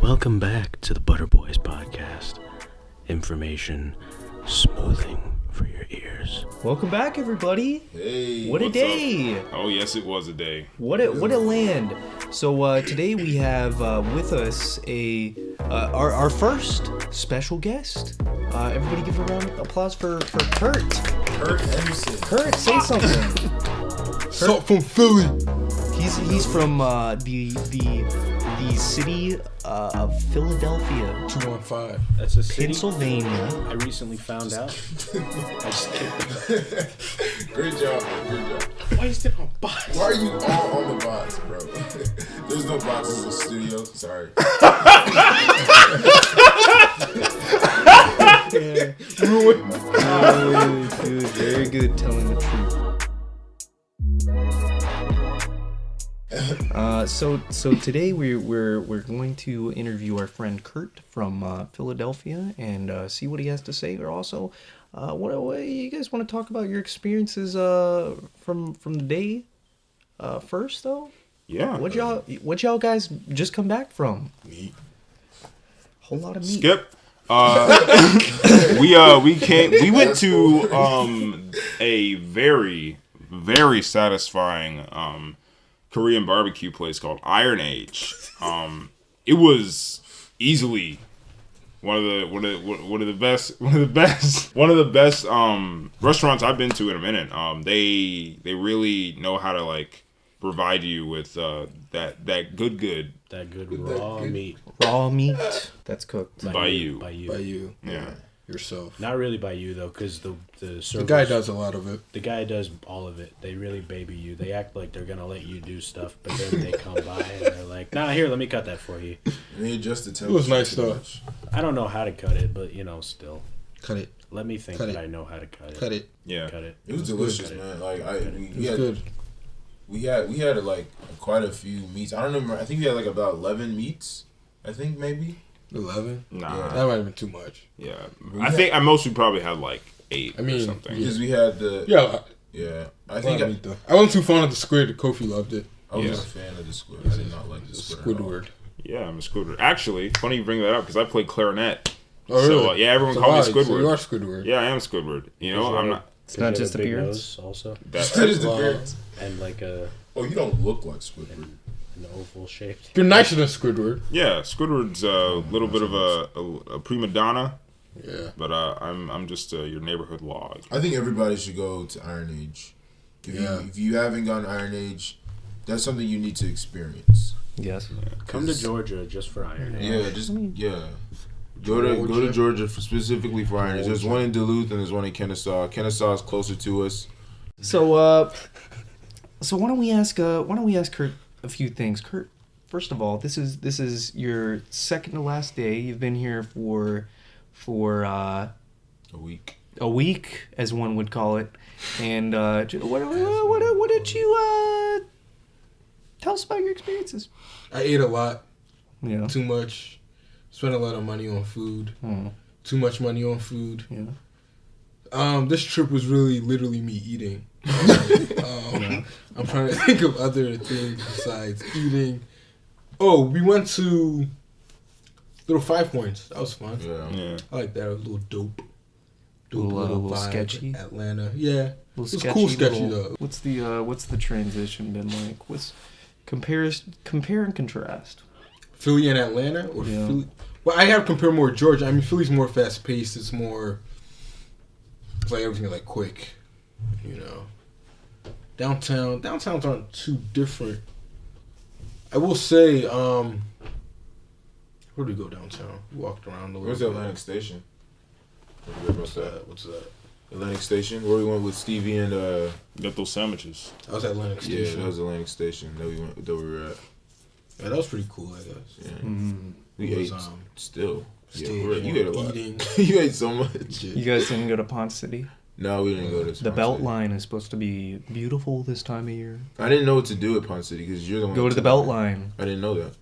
Welcome back to the Butter Boys podcast. Information smoothing for your ears. Welcome back, everybody. Hey, What a day. Oh, yes, it was a day. What a land. So today we have with us our first special guest. Everybody give a round of applause for Kurt. Kurt Anderson. Kurt, say something. Salt from Philly. He's from the city of Philadelphia, 215. That's a city Pennsylvania. I recently found out. I just kidding. Great job, man. Great job. Why is there no box? Why are you all on the box, bro? There's no boxes in the studio. Sorry. Dude, very good telling the truth. So today we're going to interview our friend Kurt from Philadelphia and see what he has to say. Or also, what you guys want to talk about your experiences from the day first though? Yeah. What y'all guys just come back from? Meat. Whole lot of meat. Skip. We went to a very, very satisfying Korean barbecue place called Iron Age. It was easily one of the best restaurants I've been to in a minute. They really know how to like provide you with that good raw meat. Raw meat that's cooked. by you. By you. Yeah. Yourself. Not really by you though, because the The guy does a lot of it. The guy does all of it. They really baby you. They act like they're gonna let you do stuff, but then they come by and they're like, "Nah, here, let me cut that for you." And they adjust the temperature. It was nice too though. much. I don't know how to cut it, but still, Cut it. let me think Cut that it. I know how to cut it. Cut it. Yeah. Cut it. It was delicious, man. Like It was good. we had like quite a few meats. I don't remember. I think we had like about 11 meats. I think maybe. 11? Nah. Yeah. That might have been too much. Yeah. I think I mostly probably had like 8 I mean, or something. Because we had the Yeah. I think meat, though. I wasn't too fond of the squid. Kofi loved it. I was Yeah. a fan of the squid. I did not like the squid. at all. Squidward. Yeah, I'm a Squidward. Actually, funny you bring that up because I played clarinet. Oh, So, really? yeah, everyone So called me why? So Squidward. you are Squidward. Yeah, I am Squidward. You know, I'm not. It's not Does he just have a big appearance. nose also, That, That is the Wow. parents. and like an Oh, you don't look like Squidward. oval shaped. You're nicer than Squidward. yeah, Squidward's a little bit of a prima donna, Yeah. but I'm just your neighborhood log. I think everybody should go to Iron Age. If you haven't gone to Iron Age, that's something you need to experience. Yes. Come to Georgia just for Iron Age. Yeah, Go to Georgia specifically for Iron Age. There's one in Duluth and there's one in Kennesaw. Kennesaw is closer to us. So why don't we ask Kurt a few things. Kurt, first of all, this is your second to last day. You've been here for A week. a week, as one would call it. And what did you tell us about your experiences? I ate a lot. Yeah. Too much. Spent a lot of money on food. Oh, Too much money on food. yeah. This trip was really literally me eating. I'm trying to think of other things besides eating. Oh, we went to Little 5 Points. That was fun. Yeah. I like that. It was a little dope. Little vibe. sketchy? Atlanta. Yeah. Little It was cool sketchy little- though. What's the transition been like? Compare and contrast. Philly and Atlanta? Or Yeah. Philly? Well, I have to compare more with Georgia. I mean, Philly's more fast paced. It's like everything is like quick, Downtowns aren't too different. I will say, where did we go downtown? We walked around a little Where's bit. Atlantic Station? What's that? Atlantic Station? Where we went with Stevie and Got those sandwiches. That was Atlantic yeah, Station. that was Atlantic Station that we were at. Yeah, that was pretty cool, I guess. Yeah. Mm. We It ate was, still. still Yeah, you ate a lot. eating. You ate so much. You guys didn't go to Ponce City? No, we didn't go to The Ponce Belt City. Line is supposed to be beautiful this time of year. I didn't know what to do at Ponce City because you're the one. Go that to the told Belt me. Line. I didn't know that.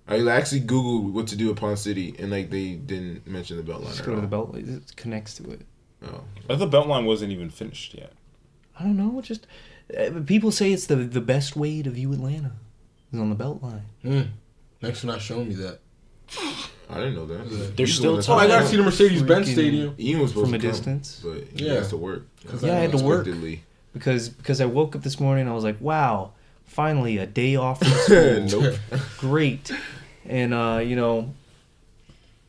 I actually Googled what to do at Ponce City and they didn't mention the Beltline. Just at go to all. the Belt Line. It connects to it. Oh. I thought Beltline wasn't even finished yet. I don't know. Just people say it's the best way to view Atlanta is on the Belt Line. Thanks for not showing me that. I didn't know that. They're He's still the one Oh, I that's- got to see the Mercedes-Benz Freaking- Stadium. Ian was supposed From a to come, distance? but he Yeah. has to work. Yeah, I had to work. Unexpectedly. because I woke up this morning and I was like, wow, finally a day off from school. Nope. Great. And you know,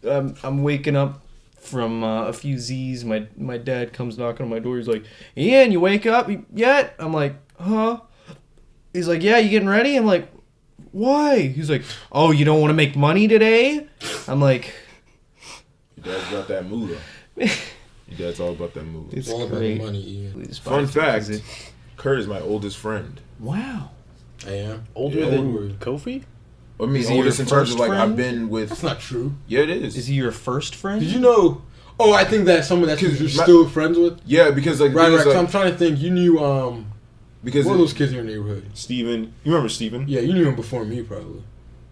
I'm waking up from a few Z's. My dad comes knocking on my door. He's like, Ian, you wake up yet? I'm like, huh? He's like, yeah, you getting ready? I'm like, why? He's like, oh, you don't want to make money today? I'm like, Your dad's got that moolah. Your dad's all about that moolah. it's It's all about the great. money, Ian. Fun fact, Kurt is my oldest friend. Wow. I am. Older Yeah, than older. Kofi? I mean, Is he oldest your in terms first of like friend? I've been with. That's not true. Yeah, it is. Is he your first friend? Did you know? Oh, I think that some of that you're My- still friends with. Yeah, because like, Right, it was, right. 'Cause like I'm trying to think. You knew because what were those kids in your neighborhood? Steven. You remember Steven? Yeah, you knew him before me, probably.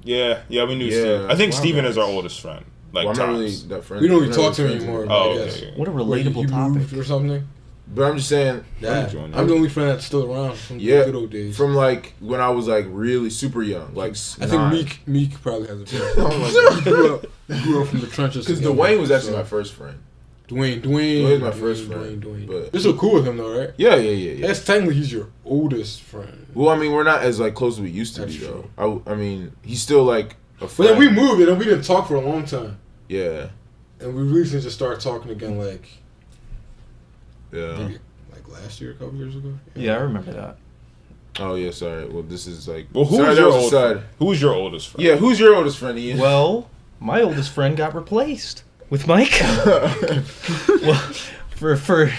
Yeah, we knew Yeah. Steven. I think Wow, Steven guys. is our oldest friend. Like, well, I'm not really Toms. that friend. We don't really I'm not talk to him friends anymore. with but Oh, I guess. okay. What a Where he relatable topic. moved or something. But I'm just saying, Yeah, join I'm you. the only friend that's still around from Yeah, the good old days. from like when I was like really super young, like I think Meek probably has a friend. Oh He grew up from the trenches. because together, Dwayne was actually so- my first friend. Dwayne Dwayne's my first friend, Dwayne. but- You're still cool with him though, right? Yeah, yeah. That's technically he's your oldest friend. Well, I mean, we're not as like close as we used to That's be though. I mean, he's still like a But friend. then we moved and we didn't talk for a long time, Yeah, and we recently just started talking again, like yeah. maybe like last year, a couple years ago. Yeah, I remember that. Oh yeah, sorry. Well, this is like. Well, who sorry, was that your was old aside. friend? Who was your oldest friend? Yeah, who's your oldest friend, Ian? Well, my oldest friend got replaced with Mike. Well, for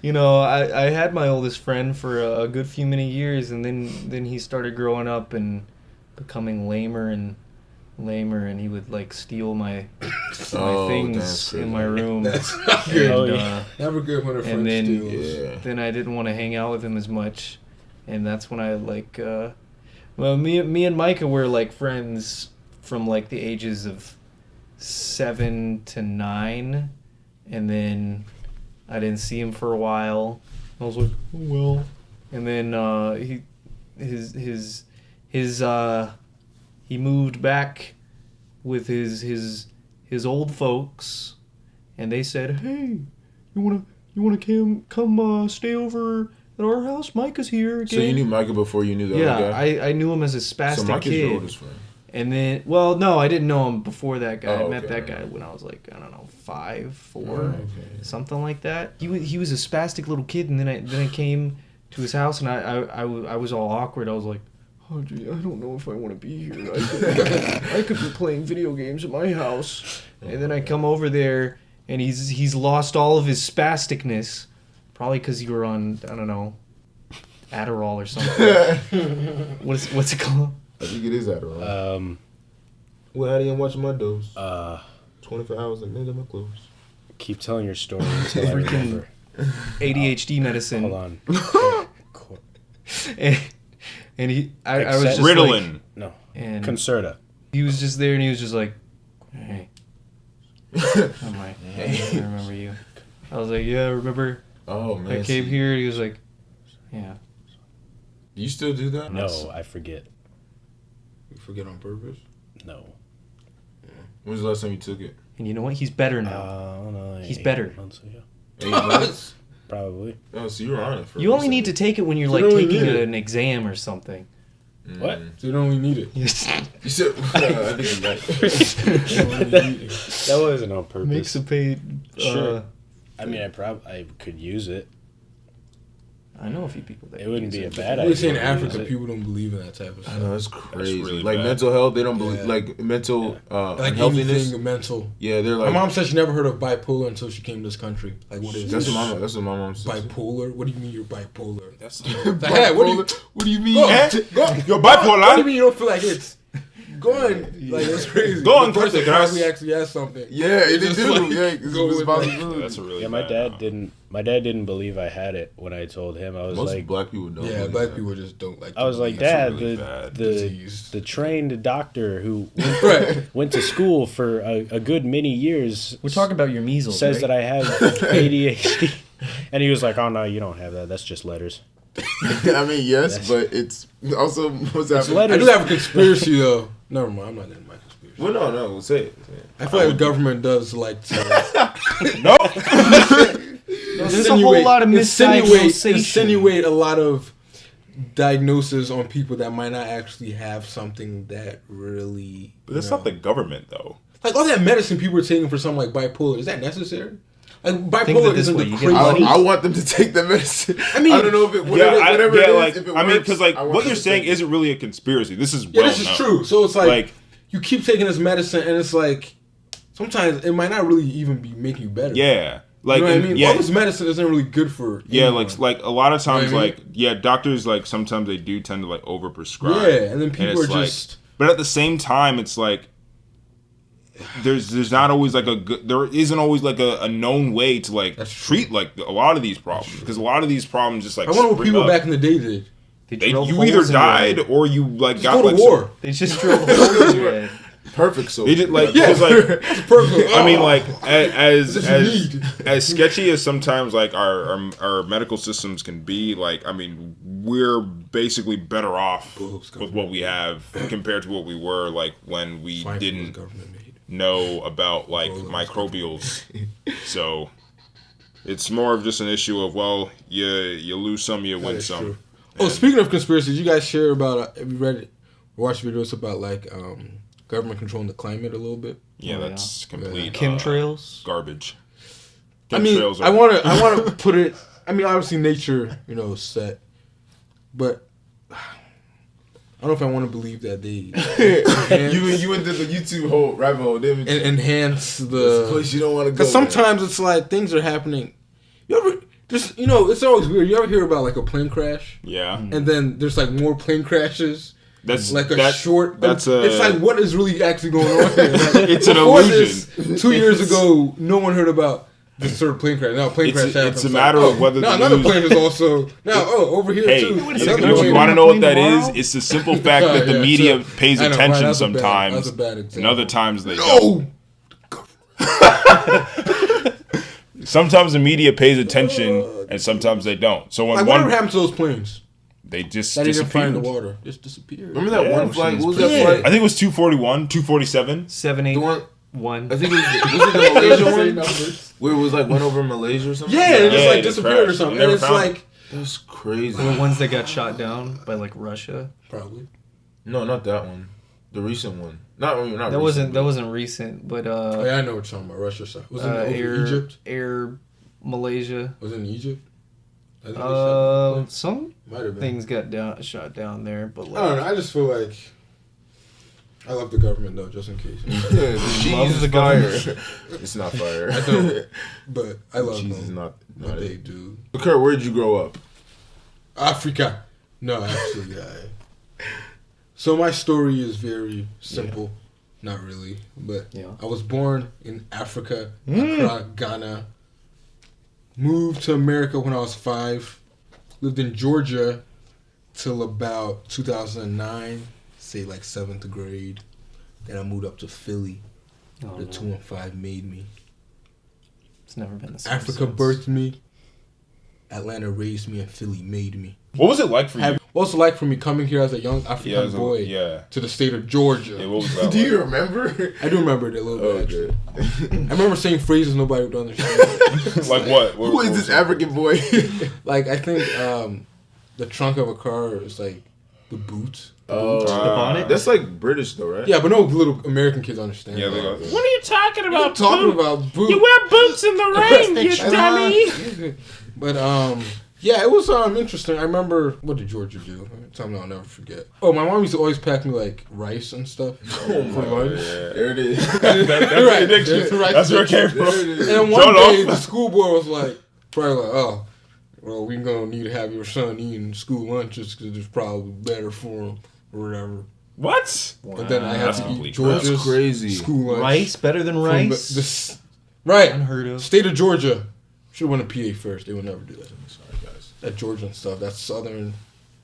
you know, I had my oldest friend for a good few many years, and then he started growing up and becoming lamer, and he would like steal my Oh, things that's in my crazy. room. That's not good. And, Oh, yeah. Never good when a friend and then- steals. Yeah. then I didn't want to hang out with him as much, and that's when I like well, me and Micah were like friends from like the ages of 7 to 9, and then I didn't see him for a while. I was like, oh, well, and then he moved back with his old folks, and they said, hey, you wanna come stay over at our house? Micah's here again. So you knew Micah before you knew the Yeah, other guy? I knew him as a spastic So Micah's your kid. oldest friend. And then, well, no, I didn't know him before that guy. Oh, I met okay. that guy when I was like, I don't know, 5, 4, okay. something like that. He was a spastic little kid, and then I came to his house, and I was all awkward. I was like, oh, gee, I don't know if I want to be here. I could be playing video games at my house. And then I come over there, and he's lost all of his spasticness, probably because you were on, I don't know, Adderall or something. What's it called? I think it is Adderall. Well, how do you watch my dose? 24 hours like nigga, my clothes. Keep telling your story until I Freaking- remember. ADHD medicine. Hold on. and I was just Ritalin. like, No. and Concerta. he was just there, and he was just like, hey. I'm like, hey, I remember you. I was like, yeah, remember Oh man, I came see, here, and he was like, yeah. Do you still do that? No, I forget. You forget on purpose. No. When was the last time you took it? And you know what? He's better now. I don't know. He's 8 better. months ago. 8 months? Probably. Oh, so you were on it for. You only need to take it when you're You like don't really taking need it. an exam or something. What? So you don't really need it. You said. I think you're right. That wasn't on purpose. Makes a pay. Sure. I mean, I could use it. I know a few people that It wouldn't use be a it. bad I idea. would say in to Africa, use it. people don't believe in that type of I stuff. know that's crazy. really like bad. mental health, they don't believe. Yeah. Like mental Like unhealthiness. anything mental. Yeah, they're My like. mom said she never heard of bipolar until she came to this country. Like, what is That's this? what my mom says. Bipolar? What do you mean you're bipolar? That's The heck? What do you mean? go, Eh? go, You're What do you bipolar. mean you don't feel like it's? Go on. Like, that's crazy. Go on, The person cut the grass. probably actually asked something. Yeah, they Just do. like, Yeah, it's go with responsibility. That's a really Yeah, my bad dad now. didn't. My dad didn't believe I had it when I told him. I was Most like, black people don't. Yeah, believe black that. people just don't like. I was like, That's Dad, really the bad the disease. the trained doctor who Right. went to school for a good many years We're talking about your measles. says right? that I have ADHD, and he was like, "Oh no, you don't have that. That's just letters." I mean, yes, but it's also what's It's happening. letters. I do have a conspiracy though. Never mind, I'm not in my conspiracy. Well, no, say it. I feel like the government does like to There's a whole lot of misdiagnosation. insinuate a lot of diagnosis on people that might not actually have something that really. But that's not the government, though. Like all that medicine people are taking for something like bipolar. Is that necessary? Like Think of bipolar it this isn't way, the you get crazy. money. I want them to take the medicine. I mean, I don't know if it whatever it is. like, If it I mean, works, because like I want what them you're to saying take it. isn't really a conspiracy. This is Yeah, this is known. true. So it's like Like, you keep taking this medicine, and it's like sometimes it might not really even be making you better. yeah, like, you know what I mean? yeah, All this medicine isn't really good for. yeah, anyone. like a lot of times, You know what I like, yeah, doctors like sometimes they do tend to like overprescribe. Yeah, and then people it's are like- just. But at the same time, it's like there's not always like there isn't always like a known way to like That's true. treat like a lot of these problems, because a lot of these problems just like I wonder what spring people up. back in the day did. You either died or you like got Go to like war. They just drilled holes in your head. Perfect. So They did like Yeah. because like It's perfect. I mean like as This is need. as sketchy as sometimes like our medical systems can be, like I mean we're basically better off with what we have compared to what we were like when we Fine, didn't government made. know about like microbials. So it's more of just an issue of, well, you lose some, you That win is some. true. Oh, speaking of conspiracies, you guys share about have you read or watched videos about like government controlling the climate a little bit? Yeah, Oh, that's complete Chemtrails. garbage. I mean, Chemtrails I want to put it. I mean, obviously nature, set, but I don't know if I want to believe that they you into the YouTube hole rabbit hole, didn't you? enhance It's a place the. you don't want to go. Because sometimes it's like things are happening. You ever just it's always weird. You ever hear about like a plane crash, Yeah, and then there's like more plane crashes. that's Like a that- short. That's it's like what is really actually going on here? Like, It's an before illusion. This, 2 years ago, no one heard about this sort of plane crash. Now plane crash happens. It's a matter of whether now the another news- plane is also now. Oh, over here Hey, too. you another plane. want to know what that is? Tomorrow? It's the simple fact that the Yeah, media sure. pays I know, right, attention that's a bad- sometimes, that's a bad and example. other times they don't. No. Sometimes the media pays attention, and sometimes they don't. So when Like one whatever happened to those planes they just that they didn't find in disappeared. the water? Just disappeared. Remember that Yeah, one flight? What was pretty that good. flight? I think it was 241, 247. The one. 781. I think it was the Malaysia one where it was like went over Malaysia or something. Yeah, it just Yeah, like it disappeared or crashed. something. They And never it's found like That's crazy. The ones that got shot down by like Russia. probably. No, not that one. The recent one. Not That wasn't recent, but Oh, yeah, I know what you're talking about. Russia side. Was it over Air Egypt? Air Malaysia. Was it in Egypt? I think they shot the Some plane. Might have been. things got shot down there, but I don't know. like I just feel like I love the government though, just in case. Yeah, the cheese Love is the fire. government. It's not fire. I don't, but I love cheese is them. not. What they it. do. So, Kurt, where'd you grow up? Africa. No, actually, So my story is very simple. Not really, but Yeah. I was born in Africa, Accra, Ghana. Moved to America when I was 5. Lived in Georgia till about 2009, say like 7th grade. Then I moved up to Philly. oh, The no, 2 and 5 made me. it's never been the same. Africa since. birthed me. Atlanta raised me, and Philly made me. What was it like for you? What's it like for me coming here as a young African boy yeah. to the state of Georgia? Yeah, what was that Do you like? remember? I do remember it a little Oh, bit. Actually. good. I remember saying phrases nobody would understand. Like what? Who is this African boy? Like I think the trunk of a car is like the boot. Oh, The bonnet? That's like British though, right? Yeah, but no little American kids understand. Yeah, they that. got. What are you talking What about? are you talking Boot? about boot? You wear boots in the rain, you Uh, dummy. But yeah, it was interesting. I remember what did Georgia do? Something I'll never forget. Oh, my mom used to always pack me like rice and stuff Oh my for God. lunch. There it is. That's Right, the addiction. that's right. That's where it came There from. it is. And then Shut one day, off. the school board was like, probably like, oh, well, we're going to need to have your son eating school lunches because it's probably better for him or whatever. What? And then I had That's to eat complete Georgia's That's crazy. school lunch. Rice better than from rice. right. Unheard of. State of Georgia. Should have went to PA first. They would never do that. Sorry, guys. That Georgian stuff. That's southern.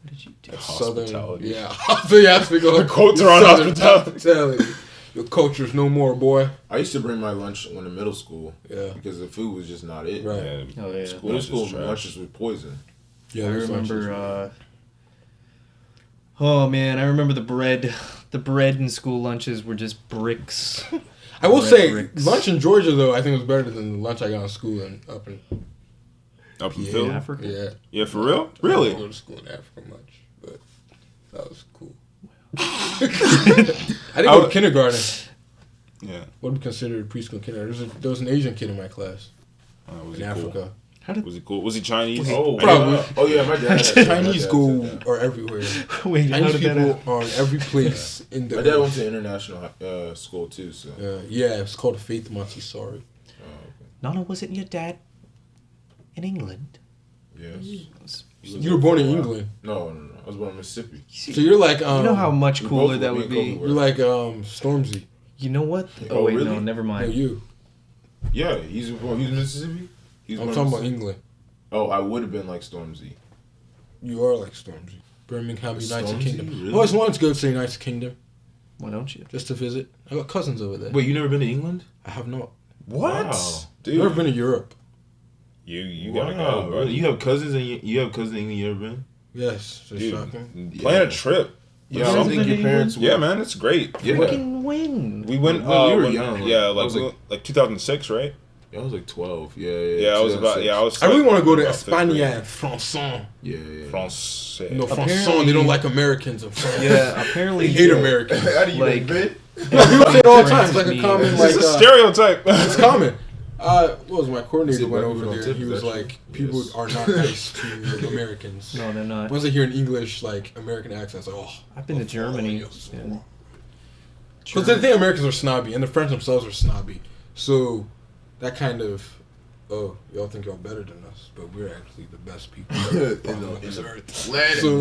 What did you do? That's Hospitality. southern. Yeah. So you have to go. The quotes are on southern hospitality. Your culture's no more, boy. I used to bring my lunch when in middle school Yeah. because the food was just not it. Right. Yeah. Oh yeah. Middle school Lunch is trash. lunches was poison. Yeah, I those lunches remember. were- Oh man, I remember the bread. The bread in school lunches were just bricks. I will Red say, bricks. lunch in Georgia though, I think was better than the lunch I got in school and up in Philly? Africa. yeah. Yeah, for real? I Really? didn't go to school in Africa much, but that was cool. I didn't go to kindergarten. Yeah. What would be considered preschool kindergarten? There was an Asian kid in my class Was in he cool? Africa. How did Was he cool? Was he Chinese? Oh, Probably. Oh yeah, my dad. Chinese go are everywhere. wait? How Chinese did that people happen? are in every place in the My dad went to international school too, so. yeah, it's called Faith Montessori. Nana, wasn't your dad in England? Yes. You were born in England, No. I was born in Mississippi. so you're like You know how much we cooler both that were, would me and be. Kobe you're like Stormzy. You know what? Oh, Oh wait, really? no, never No, mind. you. Yeah, he's Mississippi. He's I'm born talking in about Mississippi. England. Oh, I would have been like Stormzy. You are like Stormzy. Birmingham, United Stormzy? Kingdom. Really? I always wanted to go to the United Kingdom Why don't you? just to visit. I got cousins over there. Wait, you never been to England? I have not. What? Wow. Dude, Never been to Europe. you gotta Wow, go, really? buddy. You have cousins and you have cousins in England. You ever been? Yes, it's Dude, shocking. plan a trip. Yeah, I guys don't have think been your to parents. Yeah, man, it's great. Yeah. Fucking win. We went. Well, we were when- young, like, Yeah, I like was like 2006, right? I was like 12. Yeah. Yeah, I was about. Yeah, I was. I really want to go to about fifth grade. España and Français. Yeah. France. No, Apparently- Français, they don't like Americans in France. Yeah, apparently. They hate Americans. How do you Like- been? People say it all the time. It's like a Means- common, It's like, a stereotype. it's common. What was my See, coordinator went black over people don't there? tip He us, was actually. like, people Yes. are not nice to Americans. No, they're not. Once I hear an English, like, American accent, it's like, oh. I've been to Germany. Because Yeah. they think Americans are snobby, and the French themselves are snobby. So, that kind of, oh, y'all think y'all better than us, but we're actually the best people on this earth. So,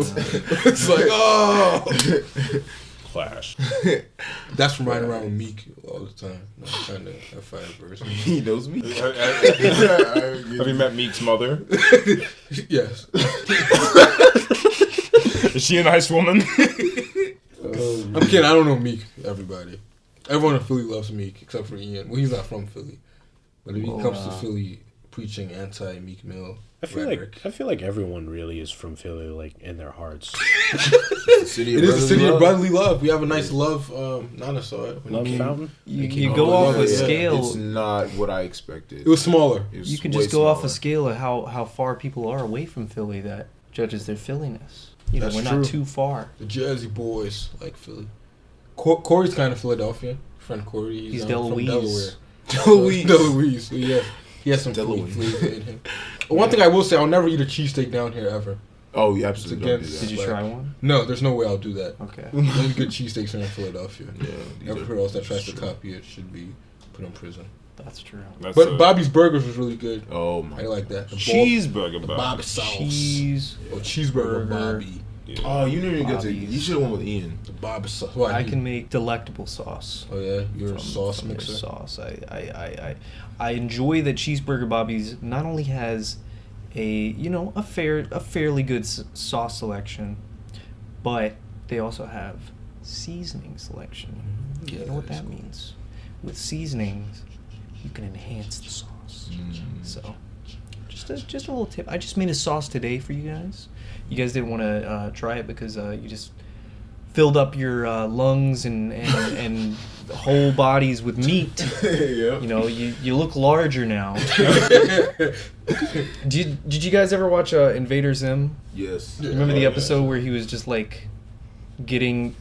it's like, oh. Clash. That's from riding around with Meek all the time. I'm kind of a fire person. He knows me. Have you met Meek's mother? Yes. Is she a nice woman? I'm kidding. I don't know Meek, everybody. Everyone in Philly loves Meek, except for Ian. Well, he's not from Philly. But if he comes to Philly preaching anti-Meek Mill I feel rhetoric. like everyone really is from Philly, like in their hearts. The city It is the city of love. brotherly love. We have a nice love. Nana saw it. When Love he came. fountain. You Oh, go off a yeah. It's scale. not what I expected. It was smaller. It was You can way just go off a smaller. scale of how far people are away from Philly that judges their Philliness. You know, That's we're true. not too far. The Jersey boys like Philly. Corey's kind of Philadelphia. Friend Corey. He's from Deloise. Delaware. Deloise. Deloise. So yeah. He has some Philly Deloise. flavor in him. One thing I will say, I'll never eat a cheesesteak down here ever. Oh, you absolutely don't do against- that. Did you Like- try one? No, there's no way I'll do that. Okay. Only good cheesesteaks are in Philadelphia. Yeah, these Everywhere are- else that tries to true. copy it should be put in prison. That's true. That's But a Bobby's Burgers was really good. Oh my. I like that. The cheeseburger. the Bob. Bobby sauce. Cheese. Oh, cheeseburger Burger. Bobby. Oh, you didn't even get to. Bobby's. You should have went with Ian. The Bobby sauce. Why? I can make delectable sauce. Oh yeah, you're a sauce from their mixer. Sauce. I enjoy that Cheeseburger Bobby's not only has a fairly good sauce selection, but they also have seasoning selection. Yeah, You know what that is that cool. means? With seasonings, you can enhance the sauce. So, just a little tip. I just made a sauce today for you guys. You guys didn't want to try it because you just filled up your lungs and whole bodies with meat. Yeah. You know, you look larger now. Did you guys ever watch Invader Zim? Yes. Remember the episode where he was just like getting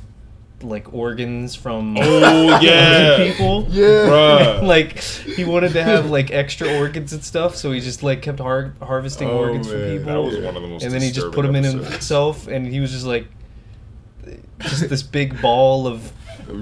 like organs from Oh yeah. other people? Yeah. Bruh. Like he wanted to have like extra organs and stuff, so he just like kept harvesting Oh, organs from man. people. That was one of the most. And then he just disturbing put them in episodes. himself, and he was just like just this big ball of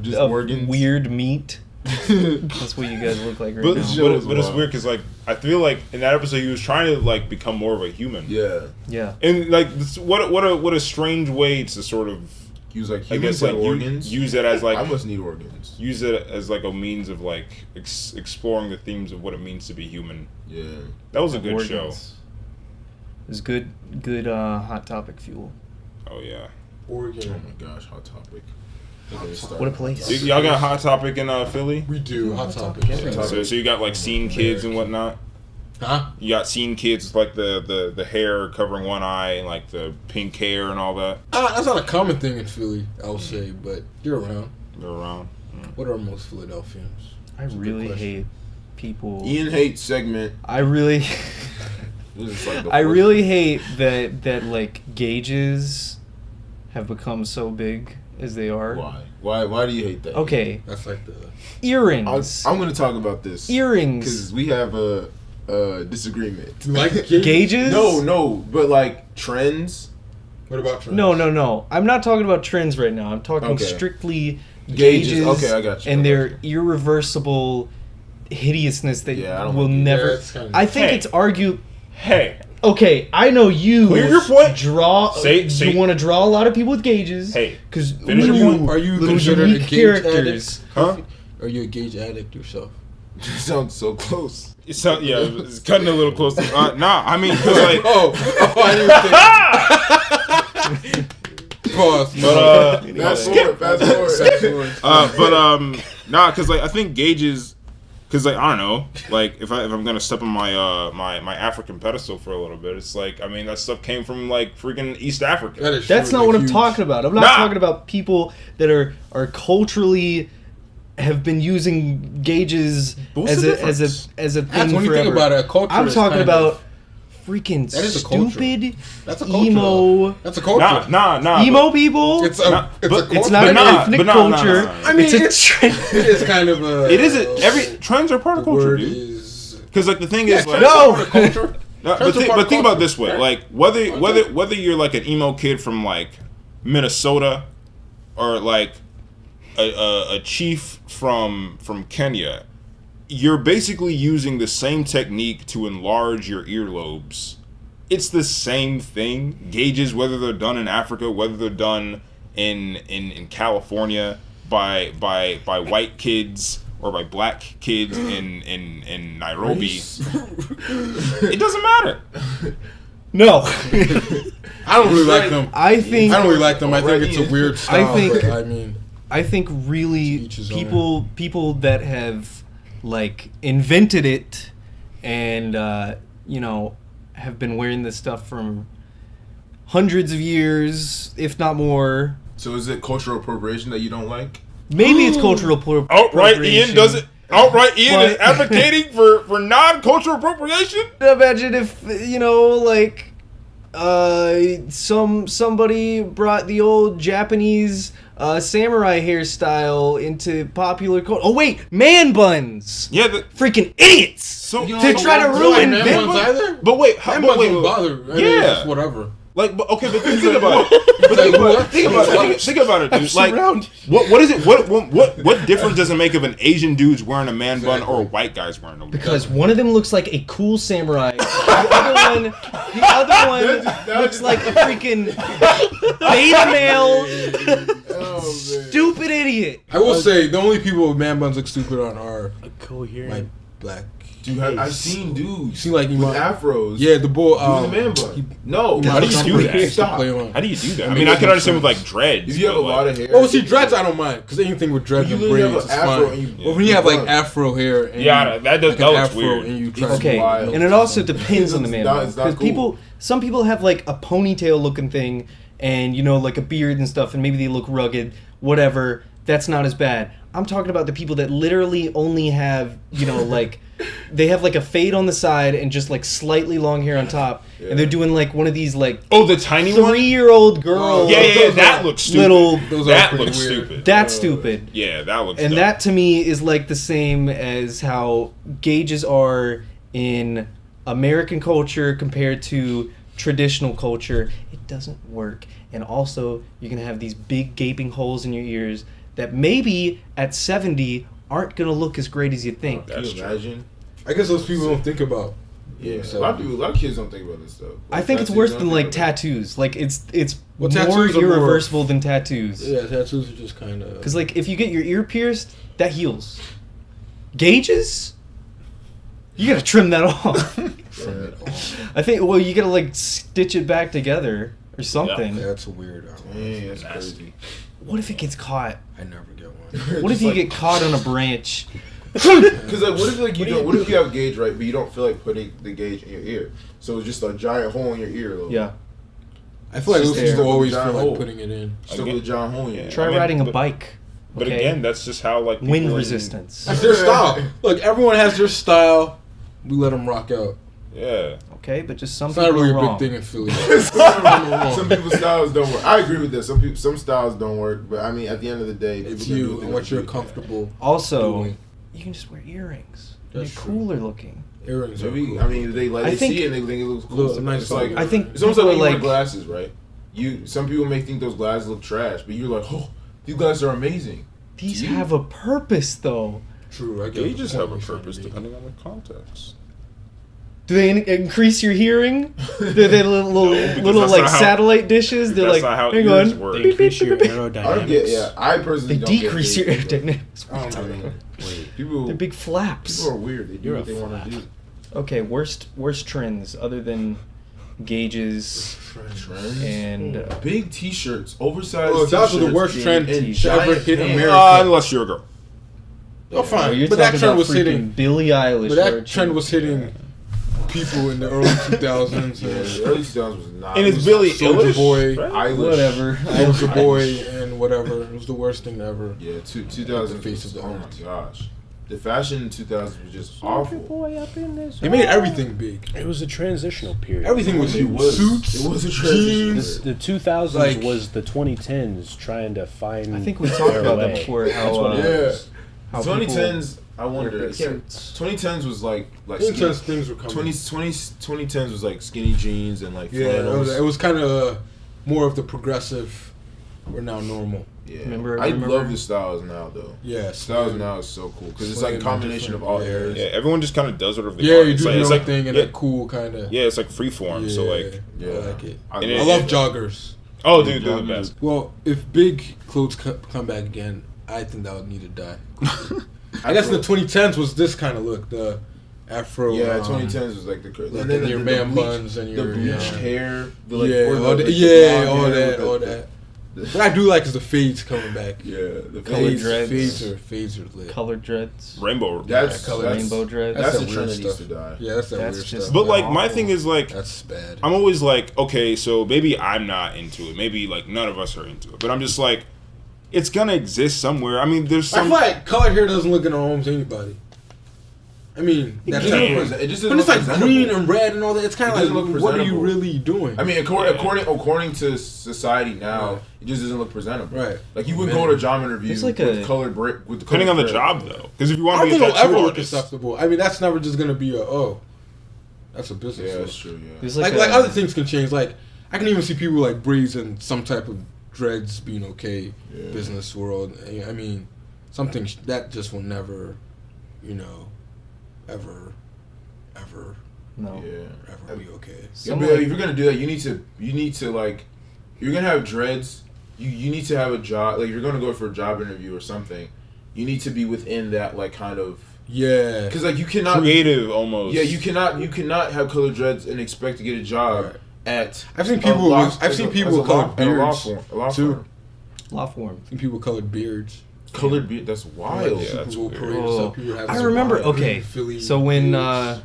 Just of organs. weird meat. That's what you guys look like right But, now. but it's weird because like I feel like in that episode he was trying to like become more of a human. Yeah. Yeah. And like what a strange way to sort of He was like, I humans guess like have organs. use it as like I must need organs. use it as like a means of like exploring the themes of what it means to be human. Yeah. That was a good show. Organs. It was good hot topic fuel. Oh yeah. Oh Oregon. my gosh, hot topic. What a place. Y'all got Hot Topic in Philly? We do hot Hot topic. Topic everywhere. So you got like scene kids and whatnot. Huh? You got scene kids with like the hair covering one eye and like the pink hair and all that. That's not a common thing in Philly, I would say, but you're around. They're around. What are most Philadelphians? I really hate people. Ian hates segment. I really, This is like the I fourth- really hate that like gauges have become so big as they are. Why do you hate that? Okay, That's like the... earrings. I'm going to talk about this Earrings. because we have a disagreement. You like gauges? Gauges? No, but like trends. What about trends? No. I'm not talking about trends right now. I'm talking Okay. strictly Gauges. gauges. Okay, I got you. And I got their you. irreversible hideousness that Yeah, I don't will like it. never. Yeah, it's kinda- I think Hey. it's argue. Hey, Okay, I know you. Clear your point. Draw. Say- you want to draw a lot of people with gauges. Hey, because finish your point. Are you little considered a unique gauge characters. huh? Are you a gauge addict yourself? You sound so close. It's cutting a little close. Nah, I mean, cause like, I didn't think. Pause. but Fast forward. nah, cause like I think gauges, cause like I don't know, like if I'm gonna step on my my African pedestal for a little bit, it's like I mean that stuff came from like freaking East Africa. That is That's true, not what like I'm huge. talking about. I'm not Nah. talking about people that are culturally have been using gauges But what's as the a difference? thing That's when you forever. think about it, a culture I'm is talking kind about of- freaking That is a culture. stupid That's a culture. emo That's a culture. Nah. emo people. It's a Nah, it's but a culture. It's not But an nah, ethnic but nah, nah, culture. nah, nah, nah. I mean, it's a it's- trend. It is kind of a. It isn't every trends are part of The culture, word dude. is. Because like the thing Yeah, is like trends No. are part of culture. No, Trends are part but of think about culture, it this way, right? like whether you're like an emo kid from like Minnesota or like a chief from Kenya, you're basically using the same technique to enlarge your earlobes. It's the same thing. Gauges, whether they're done in Africa, whether they're done in California by white kids or by black kids in Nairobi, it doesn't matter. No, I don't really like them. I think I don't really like them. I think Right, it's a Ian. weird style. think- but I mean, I think really Each his people that have like invented it and have been wearing this stuff from hundreds of years, if not more. So is it cultural appropriation that you don't like? Maybe it's cultural Outright Ian does it. Outright Ian is But- advocating for non-cultural appropriation. Imagine if somebody brought the old Japanese samurai hairstyle into popular culture. Oh wait, man buns! Yeah, Freaking idiots! so To try to ruin man them. buns either. But wait, how, Man but buns wait, don't wait, bother. I mean, Yeah. it's just whatever. like, but okay, but think about it. But think about it, dude. Like, what is it? What difference does it make if an Asian dude's wearing a man bun or a white guy's wearing a man Because bun? one of them looks like a cool samurai. The other one looks like a freaking beta male, stupid idiot. I will say the only people with man buns look stupid on are Coherent. like black. Dude, I've seen dudes You see, like with afros. Yeah, the boy. doing the man bun. No, How do you do that? Stop. How do you do that? I mean, I can understand with like dreads. If you have a but, like, lot of hair. Oh, see, dreads I don't mind because anything with dreads You and literally braids have is an afro fine. and you- But when you have like bun. afro hair, and Yeah, you, that does- like that an looks afro weird. and you try It's to Okay, wild. and it also depends on the man It's not because cool. some people have like a ponytail looking thing, and like a beard and stuff, and maybe they look rugged, whatever. That's not as bad. I'm talking about the people that literally only have, like, they have like a fade on the side and just like slightly long hair on top, and they're doing like one of these like oh, the tiny one. 3-year-old girl. Yeah, that looks stupid. Little. Those are that pretty looks weird. stupid. That's stupid. Yeah, that looks. And dumb. that to me is like the same as how gauges are in American culture compared to traditional culture. It doesn't work. And also, you're going to have these big gaping holes in your ears that maybe at 70 aren't going to look as great as you think. Can you imagine? I guess those people don't think about. Yeah, So- a lot of kids don't think about this stuff. I think it's Tattoos worse don't than think like about that. tattoos. Like it's Well, more tattoos are more- irreversible than tattoos. Yeah, tattoos are just kind of. Because like if you get your ear pierced, that heals. Gauges, you gotta trim that off. I think. Well, you gotta like stitch it back together or something. That's weird. Dang, that's crazy. What if it gets caught? I never get one. What if you get caught on a branch Because like, what if like you don't? What if you have a gauge right, but you don't feel like putting the gauge in your ear? So it's just a giant hole in your ear. Though. Yeah. I feel like Just those people there. always feel Giant like hole. putting it in. Still with a giant hole in your ear. Try I mean, riding a but- bike. But okay? again, that's just how like people Wind in- resistance. That's their style. Look, everyone has their style. We let them rock out. Yeah. Okay, but just some It's not people really are a wrong. big thing in Philly. Some people's styles don't work. I agree with this. Some styles don't work, but I mean, at the end of the day, It's people can do you what they and wanna what you're do. comfortable Also, doing. you can just wear earrings. That's They're true. cooler looking. Earrings are Maybe cool. I mean they I they think- see it and they think it looks cool. Look, nice It's like song. I think it's almost like when you people are wear like- glasses, right? Some people may think those glasses look trash, but you're like, oh, these glasses are amazing. These You- have a purpose, though. True, I get Gauges what have a you're trying purpose to do. depending on the context. Do they increase your hearing? They're little, because little that's like not how- satellite dishes. They're That's like, not how hang ears on. work. They Beep, beep, increase your beep, beep. I don't aerodynamics. get. Yeah, I personally They don't get decrease your gauges, but- aerodynamics. I mean, Wait, people. They're big flaps. People are weird. They do You're what a they want to flap. do. Okay, worst trends other than gauges Trends. and Big T-shirts, oversized. Oh, that was the t-shirts, worst and- trend and to ever giant hit pants. America. Unless you're a girl. Oh, fine. you're But that talking trend about was freaking hitting. Billie Eilish. But wearing that trend was hitting people in the early 2000s. Yeah, the early 2000s was not. And it it's was Billy Soulja Eilish. Boy. right? Eilish. whatever. Soulja Boy and whatever. It was the worst thing ever. Yeah, 2000s. The face was, of the oh earth. my gosh, the fashion in 2000s was just awful. They made everything big. it was a transitional period. Everything was It huge. was. Suits, It was a transition. jeans. The 2000s Like- was the 2010s trying to find. I think we talked their about that way. before. How, That's what it Yeah. was. how 2010s. I people wonder. wear I big can't- suits. 2010s was like Intense skinny, things were coming. 2010s was like skinny jeans and like Yeah, flannels. it was kind of more of the progressive. We're now normal. Yeah. Remember- I remember- love the styles now though. Yeah, Styles now is so cool because it's like a Slim and combination of all different, eras. Yeah, everyone just kind of does whatever they Yeah, want. you It's do like, your it's own like, thing in yeah, a cool kind of. yeah, it's like freeform. So like, Yeah. I like it. I And I it- love joggers. oh, dude, they're the best. Well, if big clothes come back again, I think that would need to die. I guess in the 2010s was this kind of look, the afro. Yeah, 2010s was like the Like your man buns and the your bleached hair, the like, yeah, or the, all that, the yeah, blonde all hair that, with all the- that. What I do like is the fades coming back. Yeah, the Colored fades. dreads. Fades are lit. Colored dreads, Rainbow. That's color that's, rainbow dreads. That's that the trend weird that needs to stuff. die. Yeah, that's that That's weird just- stuff. But like, my awful. thing is like, That's bad. I'm always like, okay, so maybe I'm not into it. Maybe like none of us are into it. But I'm just like, it's gonna exist somewhere. I mean, there's I some. feel like colored hair doesn't look in our homes to anybody. I mean, It that's doesn't kind look of, prese- it just but doesn't it's look like presentable. green and red and all that. It's kind It of doesn't like, look what are you presentable. really doing? I mean, Yeah. according to society now, Right. it just doesn't look presentable. Right. Like you would Man. go to a job interview There's like with a- colored brick with Depending on the colored job, thread. though, because if you I want don't to be think a it'll ever tattoo look artist, acceptable. I mean, that's never just gonna be a that's a business. Yeah, look. that's true. Yeah. There's Like a- other things can change. Like I can even see people like braids and some type of dreads being okay. Yeah. Business world. I mean, something that just will never, ever No. Yeah. ever be okay. Yeah, Some, but like- if you're gonna do that, you need to like, you're gonna have dreads. You need to have a job. Like, if you're gonna go for a job interview or something, you need to be within that like kind of, Yeah. because like you cannot. creative almost. Yeah, you cannot have colored dreads and expect to get a job Right. at. I've seen a people. law- I've as seen a- people as a with colored law- at a law beards firm- a law too. firm. Law form. Seen people with colored beards. Colored beard. That's wild. Yeah, that's Super Bowl weird. parade and Oh, stuff. People have I some remember. wild Okay, Philly so beards.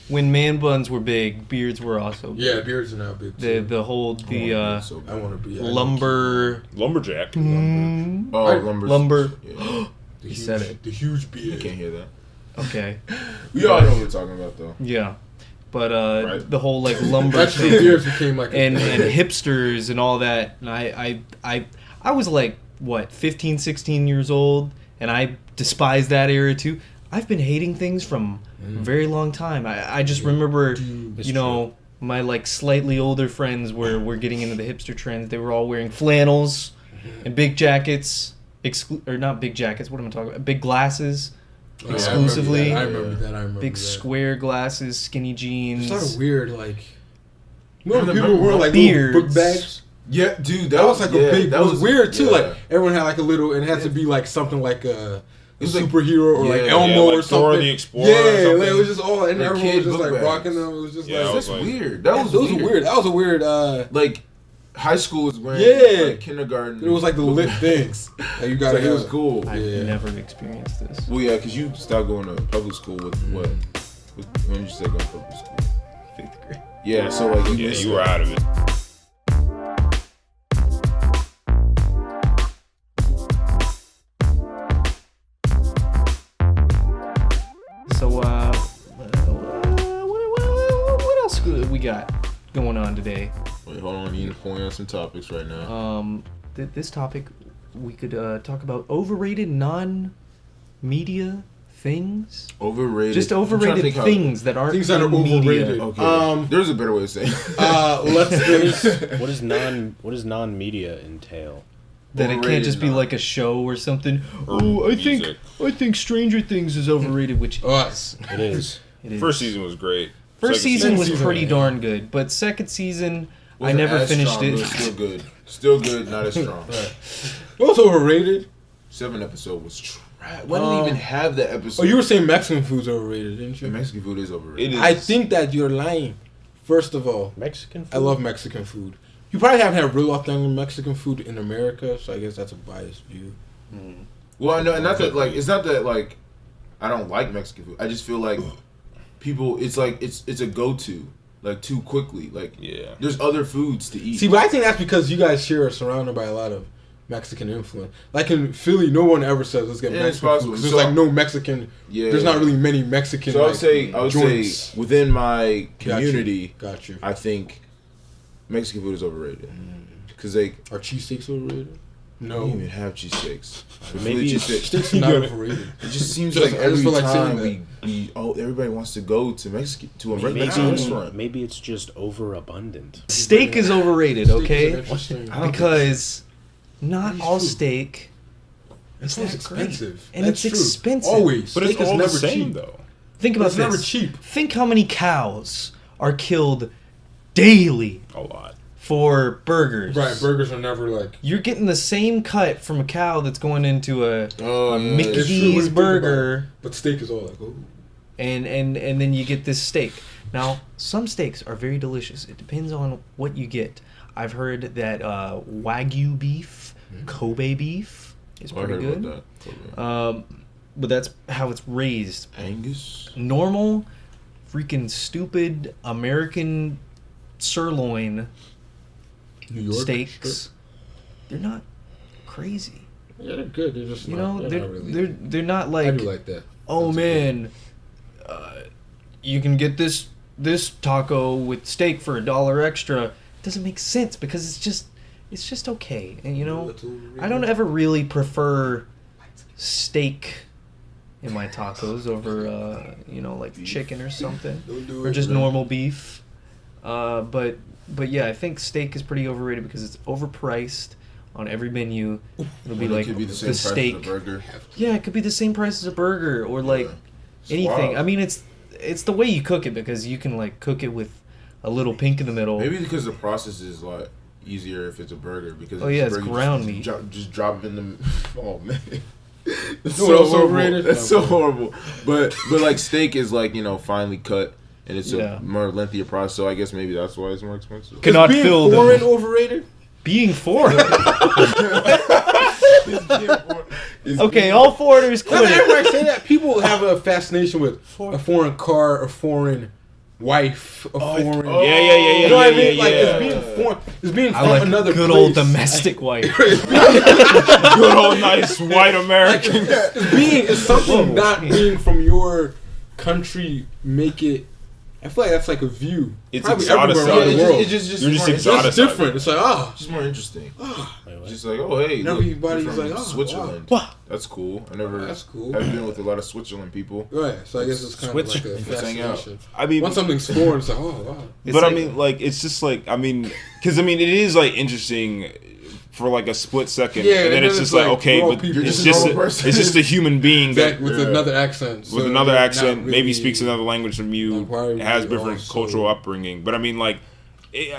when man buns were big, beards were also big. Yeah, beards are now big The too. the whole the So I want to be lumber. lumberjack. Mm, Oh, lumber. Yeah. The He huge, said it. The huge You beard. can't hear that. okay. We all know what we're talking about though. Yeah, but Right. the whole like lumber That's the thing beards became like and hipsters and all that. And I was like what 15, 16 years old, and I despised that era too. I've been hating things from a very long time. I just remember, you know, my like slightly older friends were getting into the hipster trends. They were all wearing flannels and big jackets, or not big jackets. What am I talking about? Big glasses, Oh, yeah, exclusively. I remember that. big that. square glasses, skinny It's jeans. sort of weird, like. You know, I when people remember wear like beards. little book bags. Yeah, dude, That was like a big. That was weird too. yeah. Like everyone had like a little, and it had to be like something like a was like- superhero or like yeah, Elmo like or Dora something. the Explorer or Yeah, something. like, it was just all, and Like everyone kid was just book like bags. rocking them. It was just Yeah, like I That's was like- weird. That was those weird. were weird. That was a weird. Like, high school was wearing like, kindergarten. It was like the lit things. Like you got It was cool. I've Yeah. never experienced this. Well, yeah, because you stopped going to public school with what? When did you start going to public school? 5th grade. Yeah, so like you Yeah, missed you were it. out of it. So, what else we got going on today? Wait, hold on. You need to point out some topics right now. This topic, we could talk about overrated non-media things. Overrated. Just I'm trying to overrated think how- things that aren't Things that are in media. overrated. Okay. There's a better way of saying it. Let's What does non-media entail? That it can't Overrated just be non- like a show or something. Or Oh, music. I think Stranger Things is overrated, which us. It is. it is. First season was great. First season second was season, pretty yeah. darn good, but second season I Wasn't never as finished strong, it. but still good. Still good, not as strong. What's overrated? 7 episode was trash. Why didn't even have that episode? Oh, you were saying Mexican food's overrated, didn't The you? Mexican food is overrated. It is. I think that you're lying. First of all, Mexican food? I love Mexican food. You probably haven't had real authentic Mexican food in America, so I guess that's a biased view. Well, I know, and not that like it's not that like I don't like Mexican food. I just feel like people, it's like it's a go-to like too quickly. Like Yeah. there's other foods to eat. See, but I think that's because you guys here are surrounded by a lot of Mexican influence. Like in Philly, no one ever says let's get Yeah, it's Mexican food possible. because there's So- like no Mexican. Yeah. There's not really many Mexican. So I like, would joints. say within my community, Got you. I think Mexican food is overrated because they Are cheesesteaks overrated? No. don't even have cheesesteaks. Maybe Philly it's- cheesesteaks. Steaks are not overrated. It just seems Just- like I just every feel like saying time we everybody wants to go to a Maybe, Mexican restaurant. maybe it's just overabundant. Steak is overrated, Steak is okay? interesting. I don't Because not It's all true. steak It's is always that great. expensive. And That's it's true. expensive. Always. But it's Steak is all the never same cheap. though. Think about It's never this. cheap. Think how many cows are killed daily A lot. for burgers. Right, burgers are never like. You're getting the same cut from a cow that's going into a Oh, yeah, Mickey it's It's true when you D's think about it. burger, But steak is all like, oh. and then you get this steak. Now, some steaks are very delicious. It depends on what you get. I've heard that Wagyu beef, Kobe beef is Oh, I pretty heard good. about that. But that's how it's raised. Angus. Normal, freaking stupid American sirloin New York steaks, they're not crazy. Yeah, they're good. They're just You not, know, they're not really. they're not I like, do like that. oh That's man, you can get this taco with steak for $1 extra. It doesn't make sense because it's just okay. And you know, I don't ever really prefer steak in my tacos over like chicken or something, Don't do or it, just man. normal beef. But yeah, I think steak is pretty overrated because it's overpriced on every menu. It'll be When it like could be the same the price as a steak. burger. Yeah, it could be the same price as a burger or like Yeah. It's anything. wild. I mean, it's the way you cook it because you can like cook it with a little pink in the middle. Maybe because the process is like easier if it's a burger because Oh, if yeah, a it's burger, ground just, meat. Just drop it in the. Oh man, that's You know what else overrated? That's so horrible. But like steak is like finely cut and it's Yeah. a more lengthier process. So I guess maybe that's why it's more expensive. Cannot Is being fill them. foreign overrated? Being foreign. It's Okay, all foreigners Now quit that it. everybody say that, people have a fascination with a foreign car, a foreign wife, a foreign. Yeah. You know what I mean? yeah. Like it's being foreign. It's being I from like another good place. old domestic wife. Good old nice white American. It's something not being from your country make it. I feel like that's like a view. It's Probably exoticized. everywhere around the Yeah, world. it's just You're just more exotic. It's different. It's like just more interesting. Wait, what? Just like, oh hey, look, Everybody's you're from like, oh, Switzerland. wow. That's cool. I never. That's cool. I've been with a lot of Switzerland people. right. So I guess it's kind of like a Switzerland. Let's hang out. fascination. I mean, Once something's foreign, it's like, oh wow. It's but I like- mean, like, it's just like, I mean, because I mean, it is like interesting for like a split second, Yeah, and then and it's then just it's like, like, okay, we're all but people. it's You're just just a normal person. it's just a human being that With Yeah. another accent. with so another not accent, maybe really- speaks another language from you, Like, why are we has all different so- cultural upbringing. But I mean, like,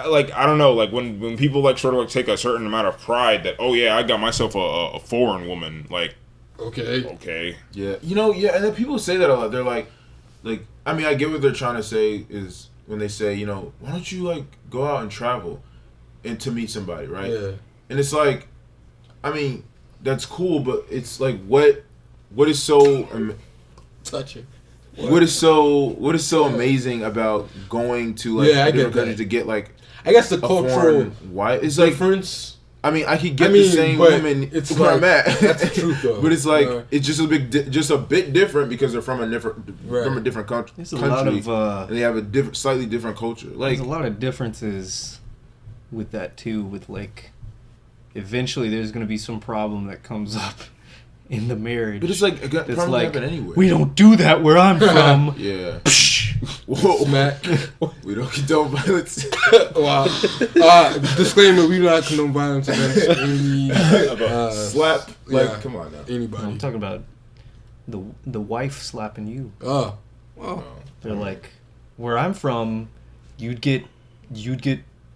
like I don't know, like when people like sort of like take a certain amount of pride that, oh yeah, I got myself a foreign woman, like, Okay. Yeah, and then people say that a lot. They're like, I mean, I get what they're trying to say is when they say, why don't you like go out and travel? and to meet somebody, right? Yeah. And it's like, I mean, that's cool, but it's like what is so Touching. what is so amazing about going to like Yeah, I a get different country that. to get like I guess the a cultural foreign wife? It's like, difference. I mean, I could get I mean, the same but woman it's where I'm like- at. that's the truth, though. But it's like Yeah. it's just a bit different because they're from a different country. There's a lot of and they have a slightly different culture. Like, there's a lot of differences with that too. With like, eventually there's gonna be some problem that comes up in the marriage. but it's like that's problems like happen anyway. we don't do that where I'm from. Yeah. Whoa. Smack. We don't condone violence. Wow. Disclaimer: we do not condone violence against any Slap. Like, yeah. come on now. anybody. I'm talking about the wife slapping you. Oh. Well. They're like, where I'm from, you'd get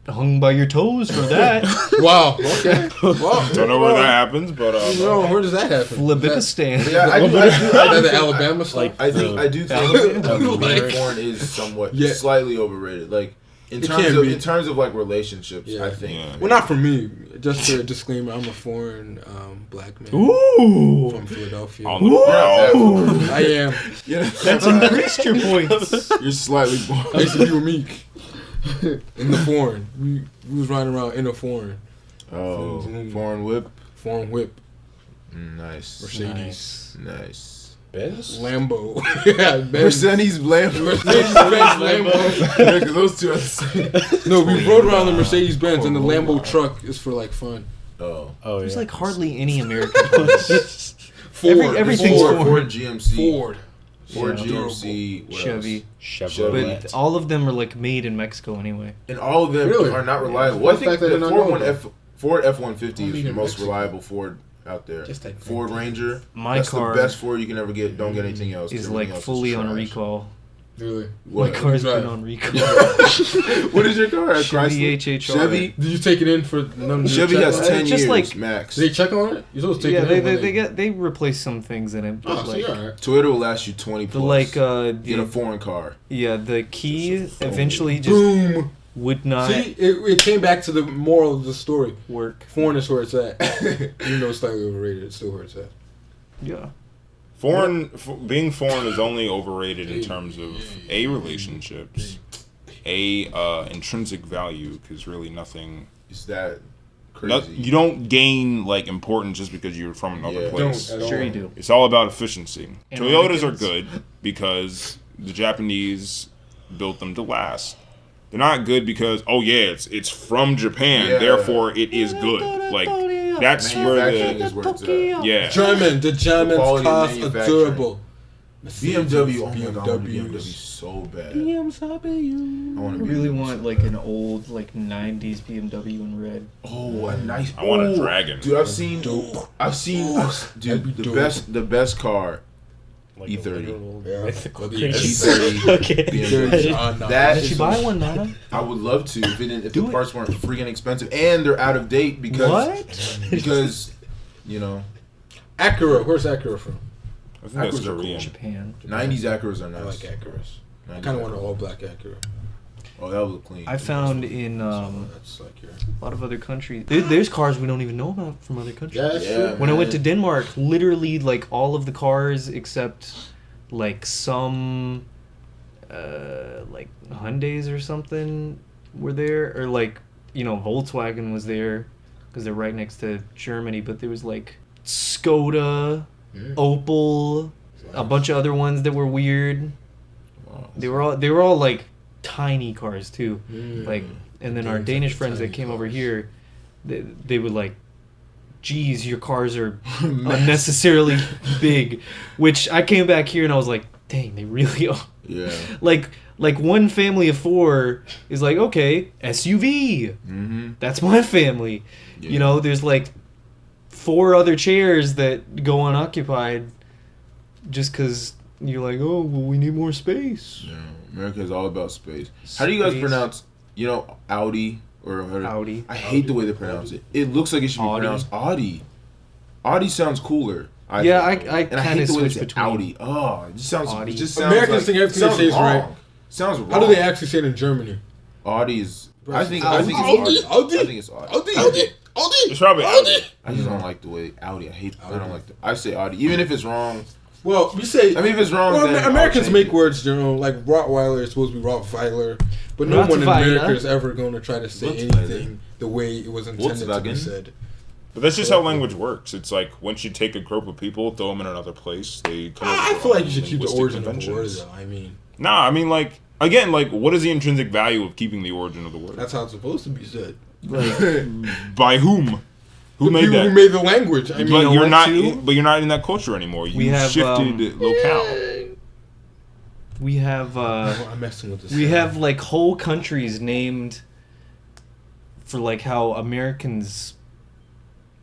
hung by your toes for that. Wow. Okay. Well, Don't know where that happens, but no, where does that happen? Flabibistan. Yeah, I do The think- Alabama stuff. Like- I think Alabama. being foreign is somewhat Yeah. slightly overrated. Like in It terms can of be. like relationships, Yeah. I think. Yeah. Well, not for me. Just a disclaimer: I'm a foreign black man Ooh. from Philadelphia. on the prowl. Ooh. I am. You know, That's increased your points. you're slightly I born. used to be with Meek in the foreign. We was riding around in a foreign Oh, foreign whip. whip, Nice. Mercedes, Nice. Benz? Lambo. Yeah, Benz. Mercedes Lambo. Mercedes Benz Lambo. Yeah, 'cause those two are the same. No, we rode around the Mercedes Benz, and the Lambo truck is for like fun. Oh. Oh, There's yeah. like hardly any American cars. Ford, everything's Ford, Ford. Ford GMC. Ford. Ford Yeah. GMC. What Chevy. else? Chevrolet. But all of them are like made in Mexico anyway. And all of them Really? are not reliable. Yeah. Well, I think The fact that the they're not Ford known. F-150 is the most reliable Ford out there. Just like Ford Ranger. My That's car the best Ford you can ever get. Don't get anything else. 'cause is everything like else fully on trash. recall. Really? What? My car's drive? been on recall. What is your car? A Chevy Chrysler? HHR. Chevy. Did you take it in for none of the Chevy check has on 10 it? Just years like- max. Did they check on it? You're supposed to take Yeah, it in. they replaced some things in it, but Oh, so like you're alright. Toyota will last you 20 the plus. like Get a the, foreign car. yeah, the key eventually just Boom. would not See, it came back to the moral of the story. work. Foreign is where it's at. Even though it's slightly overrated, it's still where it's at. Yeah. Being foreign is only overrated in terms of relationships, intrinsic value, because really nothing. Is that crazy? You don't gain like importance just because you're from another Yeah. place. Don't at Sure all. you do. It's all about efficiency. And Toyotas are Americans. good because the Japanese built them to last. They're not good because it's from Japan, Yeah. therefore it is good. Like that's where Manufacturing the is where it's at. yeah. The Germans quality of cost a manufacturing. durable. BMW. Oh my god, I want a BMW BMWs. so bad. I want I a really BMW want so like bad. an old like 90s BMW in red. Oh, a nice. I want a oh, dragon. Dude, I've seen. Dope. Dude, That'd be the dope. best car. Like E30. a literal Yeah. mythical Yeah. creature. E30. Okay. BMW. That Did is you buy one, Nana? I would love to if the Do it. parts weren't freaking expensive and they're out of date because What? because you know Acura. Where's Acura from? I think that's Acura's are Korean. Japan. 90s Acuras are nice. I like Acuras. I 90s kind of want an Acuras. all-black Acura. Oh, that would look clean. I found in That's like your... a lot of other countries. There's cars we don't even know about from other countries. Yeah, that's Yeah. true. When I went to man. Denmark, literally like all of the cars except like some like Hyundais or something were there, or like Volkswagen was there because they're right next to Germany. But there was like Skoda, Opel, a bunch of other ones that were weird. Wow. They were all like tiny cars too. Mm. Like, and then our Things Danish like friends that tiny came over cars. here, they would like, geez, your cars are unnecessarily big. Which I came back here and I was like, dang, they really are. Yeah. Like one family of 4 is like, okay, SUV. Mm-hmm. That's my family. Yeah. There's like 4 other chairs that go unoccupied just because you're like, oh, well, we need more space. Yeah. America is all about space. How do you guys Space. pronounce? Audi or Audi. I hate the way they pronounce it. It looks like it should be Audi. pronounced Audi. Audi sounds cooler. Yeah, think. I and I kinda hate the way they switch say between Audi. Oh, it just sounds. Audi. It just sounds Americans like, think everything sounds they say is wrong. right. Sounds wrong. How do they actually say it in Germany? Audi is I think it's Audi. I think it's Audi. It's probably Audi. I just don't like the way Audi. I don't like. I say Audi, even if it's wrong. Well, we say. I mean, if it's wrong, well, then Americans I'll make change words their own. Like Rottweiler is supposed to be Rottweiler, but no one in America is ever going to try to say anything the way it was intended to be said. But that's just how language works. It's like once you take a group of people, throw them in another place, they come up I with feel like you should keep the linguistic origin of the word, conventions. though. I mean, Nah, I mean, like, again, like, what is the intrinsic value of keeping the origin of the word? that's how it's supposed to be said. By whom? Who The made people that? who made the language. I mean, But you're what, not. too? But you're not in that culture anymore. You We have, shifted locale. We have I'm messing with this. we have like whole countries named for like how Americans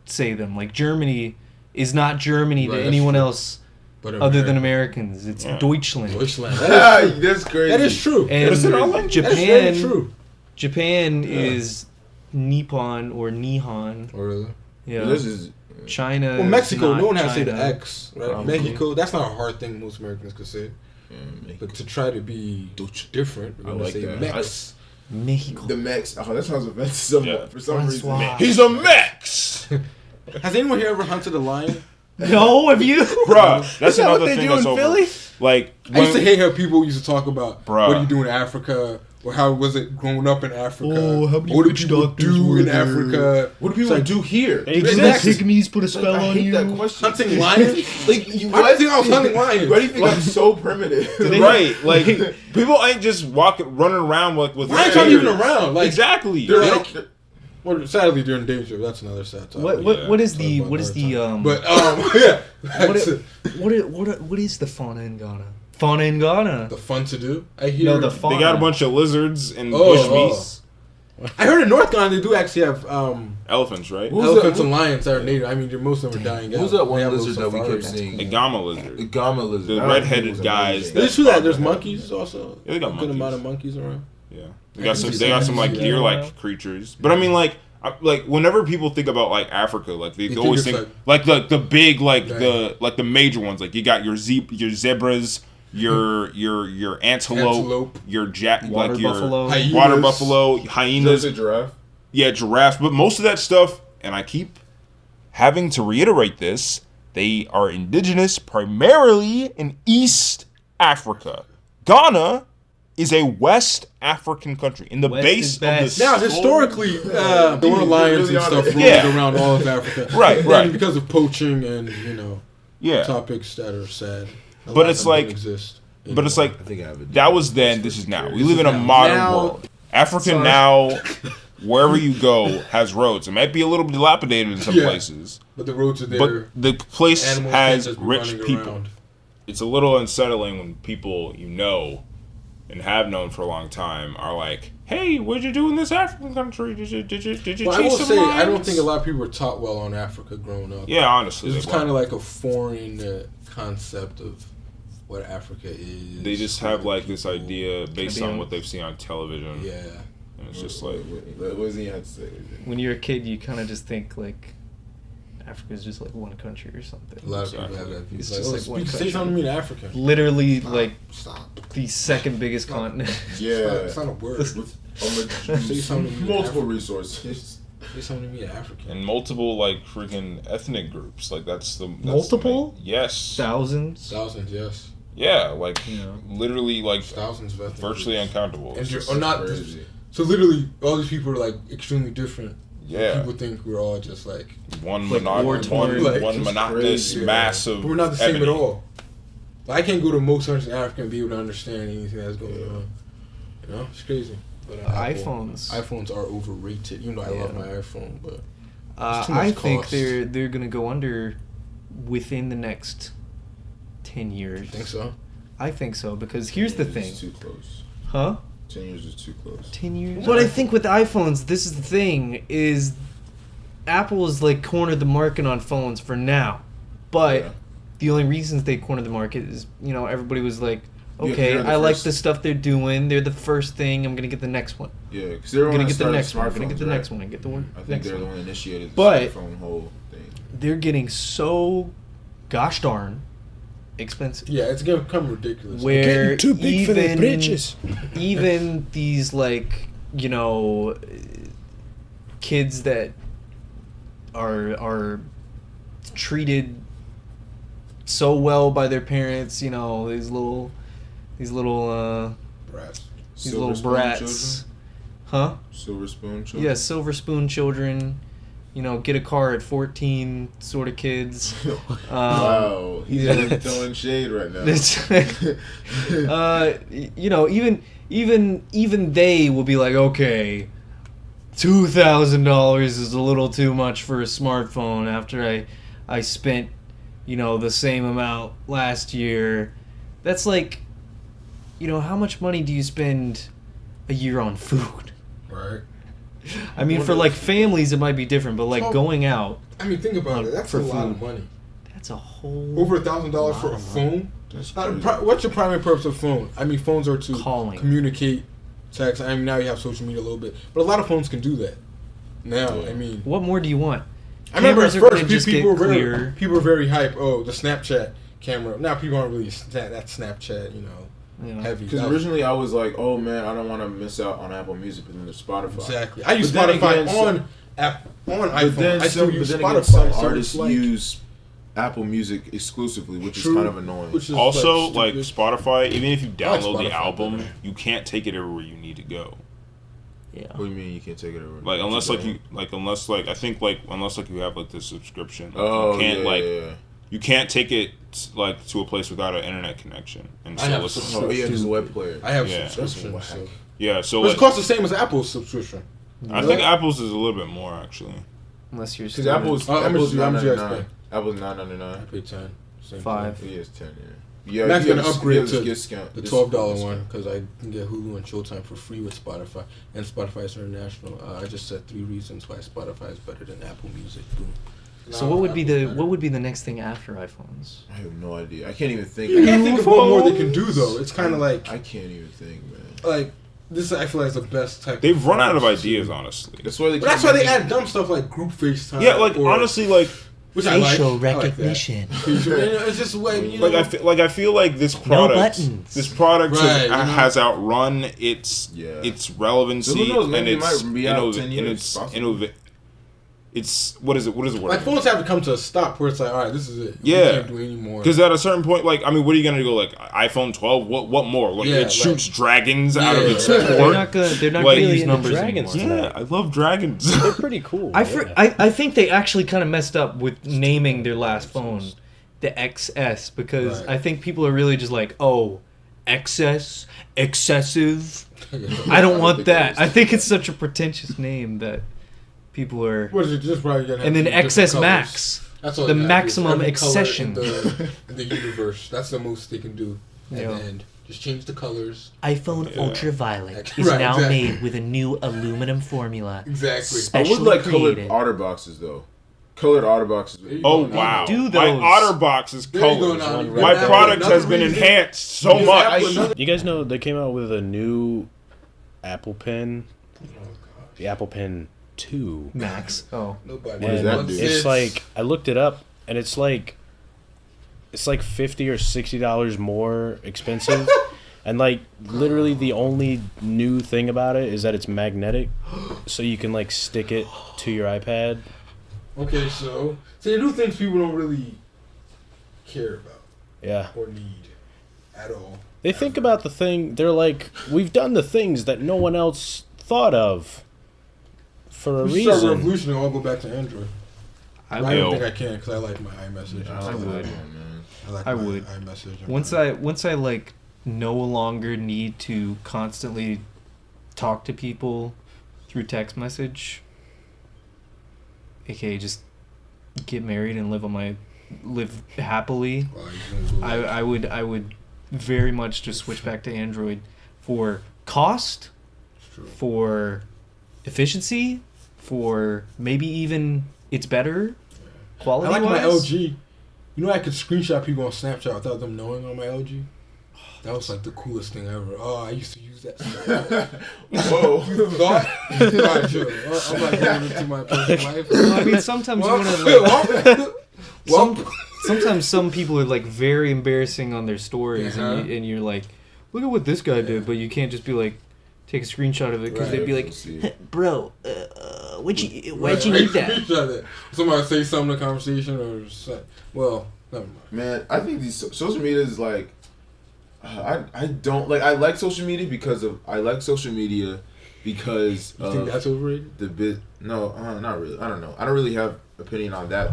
say them. Like Germany is not Germany Right, to that's anyone true. else But other than Americans. It's Yeah. Deutschland. Deutschland. That's crazy. That is true. And Is it all language? That's very Japan, true. Japan is Nippon or Nihon. Oh, really? Yeah. This is China. Well, Mexico, is no one not has to say the China. X, right? Probably. Mexico, that's not a hard thing most Americans could say. But to try to be different, we're I gonna like say that. Mex. Mexico. the Mex. Oh, that sounds offensive Yeah. for some reason. Francois. He's a Mex, Has anyone here ever hunted a lion? No, have you? bruh. That's Is that another what they thing do that's in over. Philly? Like, I used to when- hate how people used to talk about Bruh. what do you do in Africa, or how was it growing up in Africa? Oh, how many what do witch people doctors do were in there? Africa? What do people It's like, do here? Exactly. pygmies put a spell I on hate you. that question. Hunting lions? Like you, Why do you think I was hunting lions? Why do you think I'm so primitive? right? Like, people ain't just running around with Lions aren't even around. Like, exactly. they're They like, don't- well, sadly, they're in danger. That's another sad topic. What is Talk the about what is the another time. But yeah, what is the fauna in Ghana? Fauna in Ghana. the fun to do. I hear. No, the fauna. They got a bunch of lizards and Oh, bush oh. beasts, I heard in North Ghana they do actually have elephants, right? Who's elephants that? and lions that are native. I mean, most of them are dying out. Who's that They one have those lizard that we kept safaris. seeing? The Gama lizard. The Gama lizard. The That red-headed thing was guys amazing. that- It's true that there's monkeys also. Yeah, they got a good monkeys. amount of monkeys around. Yeah, I they got can some. see They got that. some like Yeah. deer-like creatures. But I mean, like whenever people think about like Africa, like they You always think think it's like the big like Right. the major ones. Like you got your zebras, your antelope, Antelope. your Water like your buffalo. Hyenas. water buffalo, Is hyenas. that a giraffe? Yeah, giraffes. But most of that stuff, and I keep having to reiterate this, they are indigenous primarily in East Africa. Ghana is a West African country. In the West base is of best. the Now, historically, there were lions really and stuff honest. roamed Yeah. around all of Africa. Right, And right. because of poaching and yeah. topics that are sad. A But lot it's of them like- don't exist But it's like I think I have it. that was then. This is now. We live in a now. modern Now- world. Africa Sorry. now, wherever you go, has roads. It might be a little dilapidated in some Yeah. places, but the roads are there. but the place Animals has can't just be rich running people. around. It's a little unsettling when people you know and have known for a long time are like, "Hey, what'd you do in this African country? Did you Well, I chase will some say, I don't lions?" think a lot of people were taught well on Africa growing up. Yeah, honestly, It was they kind of weren't. like a foreign concept of what Africa is. They just have like this people. idea based be on on- what they've seen on television, Yeah. and it's just like, What does he have to say? When you're a kid, you kind of just think like Africa's just like one country or something. A lot of Exactly. people have that view. It's It's just like, like oh, one speak, say country. something to me in African. Literally, like Stop. the second biggest continent. Yeah. It's not a word. With Say something to me in multiple African. resources. Say something to me in African. and multiple like freaking ethnic groups. Like that's the Multiple? yes, Thousands. Thousands, yes. yeah, like Yeah. literally like Thousands of ethnic virtually groups. uncountable. And It's or not. Crazy. So literally, all these people are like extremely different. Yeah. People think we're all just like. one like war-torn, like, one just monotonous crazy, mass of But we're not the same ebony. at all. Like, I can't go to most countries in Africa and be able to understand anything that's going on. You know, it's crazy. But iPhones. iPhones are overrated. Even though I love Yeah. my iPhone, but it's too I much think cost. they're gonna go under within the next 10 years. I think so. I think so because here's the 10 years thing, is too close. huh? 10 years is too close. 10 years. But I think with iPhones, this is the thing: is Apple has like cornered the market on phones for now, but Yeah. the only reasons they cornered the market is everybody was like, Yeah, okay, they're the I like first. the stuff they're doing. They're the first thing. I'm gonna get the next one. Yeah, because they're I'm the gonna one get the that next started one. I'm gonna get the smartphones, next right? one. Get the one. I think next they're the one. one that initiated the But- smartphone whole thing. They're getting so gosh darn expensive. Yeah, it's gonna become ridiculous. Where even these like you know, kids that are treated so well by their parents, you know, these little Brats. Silver spoon brats. Huh? Silver spoon children. Yeah, silver spoon children, you know, get a car at 14 sort of kids. Wow, he's yeah. really throwing shade right now. You know, even they will be like, okay, $2,000 is a little too much for a smartphone after I spent, you know, the same amount last year. That's like, you know, how much money do you spend a year on food? Right. I mean, for like families, it might be different, but like So- going out, I mean, think about it. That's For a lot of food. money. that's a whole Over $1,000 for a phone. That's Now, crazy. what's your primary purpose of phone? I mean, phones are to Calling. communicate, text. I mean, now you have social media a little bit, but a lot of phones can do that. Now, Yeah. I mean, What more do you want? I remember at Cameras are gonna first just people get were clear. very hype. Oh, the Snapchat camera. Now people aren't really that Snapchat, you know, You know, heavy. Because That was- originally I was like, oh man, I don't want to miss out on Apple Music, but then there's Spotify. exactly. I use But then Spotify again, so- on But iPhone. then, I still some, use but then Spotify. again, some so artists it's like- use Apple Music exclusively, which is True, kind of annoying. which is Also, like stupid. Spotify, even if you like download the Spotify album, better. you can't take it everywhere you need to go. yeah. What do you mean you can't take it over? Like unless like you unless you have like the subscription. Like, Oh you can't yeah, like yeah. you can't take it like to a place without an internet connection. And I so have listen. Oh yeah, just a web player. I have Yeah. subscription. That's So. whack. Yeah, so But it like, costs the same as Apple's subscription. I think Apple's is a little bit more actually. Unless you're Because still Apple's how much Apple's do you guys 9.99. pay? Apple's I 9.99. pay 10. Same Five. thing. Yeah, it's 10. Yeah. Max you gonna have upgrade you have to this discount. The this $12 discount. one because I can get Hulu and Showtime for free with Spotify, and Spotify is international. I just said 3 reasons why Spotify is better than Apple Music. Boom. So Nah, what would be Apple's the better. what would be the next thing after iPhones? I have no idea. I can't even think. I can't think of what more they can do though. It's kind of like I can't even think, man. like this. I feel like is the best type. They've run out of phones ideas, to- honestly. That's why they. But that's can't why they make- add dumb stuff like group FaceTime. Yeah, like or- honestly, like which I like. Facial I like that. recognition. Facial- it's just like you know. I feel like this product buttons. this product Right, you know? has outrun its Yeah. relevancy So who knows, and maybe it its might be out 10 years, its possibly. it's what is the word? like phones have to come to a stop where it's like, all right, this is it. Yeah. we can't do any more. Because at a certain point, like, I mean, what are you gonna do? Like, iPhone 12? What more? Like, Yeah, it shoots dragons out of Yeah. its They're port. They're not Like- gonna use Into numbers dragons anymore. tonight. Yeah, I love dragons. They're pretty cool. I think they actually kind of messed up with naming their last phone the XS because Right. I think people are really just like, oh, excess, excessive. I don't want that. I think it's such a pretentious name that people are. What is it? Just probably gonna have And then different XS colors. Max. That's all the they gotta do. maximum Every color accession. in the universe. That's the most they can do. And Yeah. then just change the colors. iPhone Yeah. Ultraviolet is now made with a new aluminum formula. Exactly. I would like colored created. OtterBoxes though. Colored OtterBoxes. Oh They wow! do My those. OtterBox is There you go colors. now. One You right My got there. product another has been reason- enhanced so Use much. Apple another- You guys know they came out with a new Apple Pen, the Apple Pen 2. Max. Oh. Nobody. What does that wants do? It's it. like I looked it up, and it's like $50 or $60 more expensive, and like literally the only new thing about it is that it's magnetic, so you can like stick it to your iPad. Okay, so they do things people don't really care about Yeah, or need at all. they think about the thing. They're like, we've done the things that no one else thought of for a We should start reason. revolution and all go back to Android. I I Ew. don't think I can because I like my iMessage. I would. like that one, man. I like I my would. iMessage. Once I like no longer need to constantly talk to people through text message, aka just get married and live happily, I would very much just switch back to Android for cost, for efficiency, for maybe even it's better I quality like my wise. LG. You know, I could screenshot people on Snapchat without them knowing on my LG. That was like the coolest thing ever. Oh, I used to use that. Whoa. You thought? Alright, sure. I'm not going into my personal life. I mean, sometimes you want to like. Well, Sometimes some people are like very embarrassing on their stories, Uh-huh. and you're like, look at what this guy did, but you can't just be like, take a screenshot of it because Right. they'd be like, See it. bro, why'd you Right. need that? Screenshot that. Somebody say something in the conversation or something. Well, never mind. Man, I think these social media is like, I don't like. I like social media because of You think that's overrated? the bit. No, not really. I don't know. I don't really have opinion on that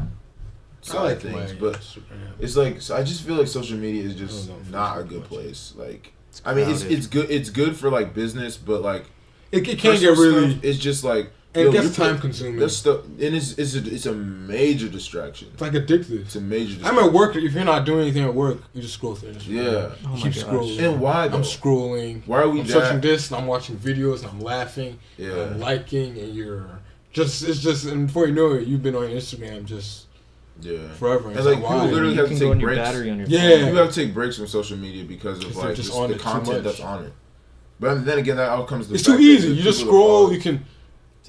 side I like of things, my but Instagram. it's like so I just feel like social media is just I don't know not a Facebook good much. place. Like, I mean, crowded. it's good. It's good for like business, but like It can personal get really. stuff, it's just like And yo, it gets you put- time consuming. That stuff, and it's a major distraction. It's like addictive. It's a major. I'm Distraction. at work. If you're not doing anything at work, you just scroll through. Yeah. Oh my Keep gosh. scrolling. And why though? I'm scrolling. Why are we I'm searching that? this, and I'm watching videos, and I'm laughing, Yeah. and I'm liking, and you're just. It's just, and before you know it, you've been on Instagram just Yeah. forever. And It's like like, people why? literally You have can to go take on your breaks. battery on your Yeah. phone. You have to take breaks from social media because of Because they're like just just on the it too content much. that's on it. But then again, that all comes to the It's fact too that easy. the You just people that scroll. follow- You can.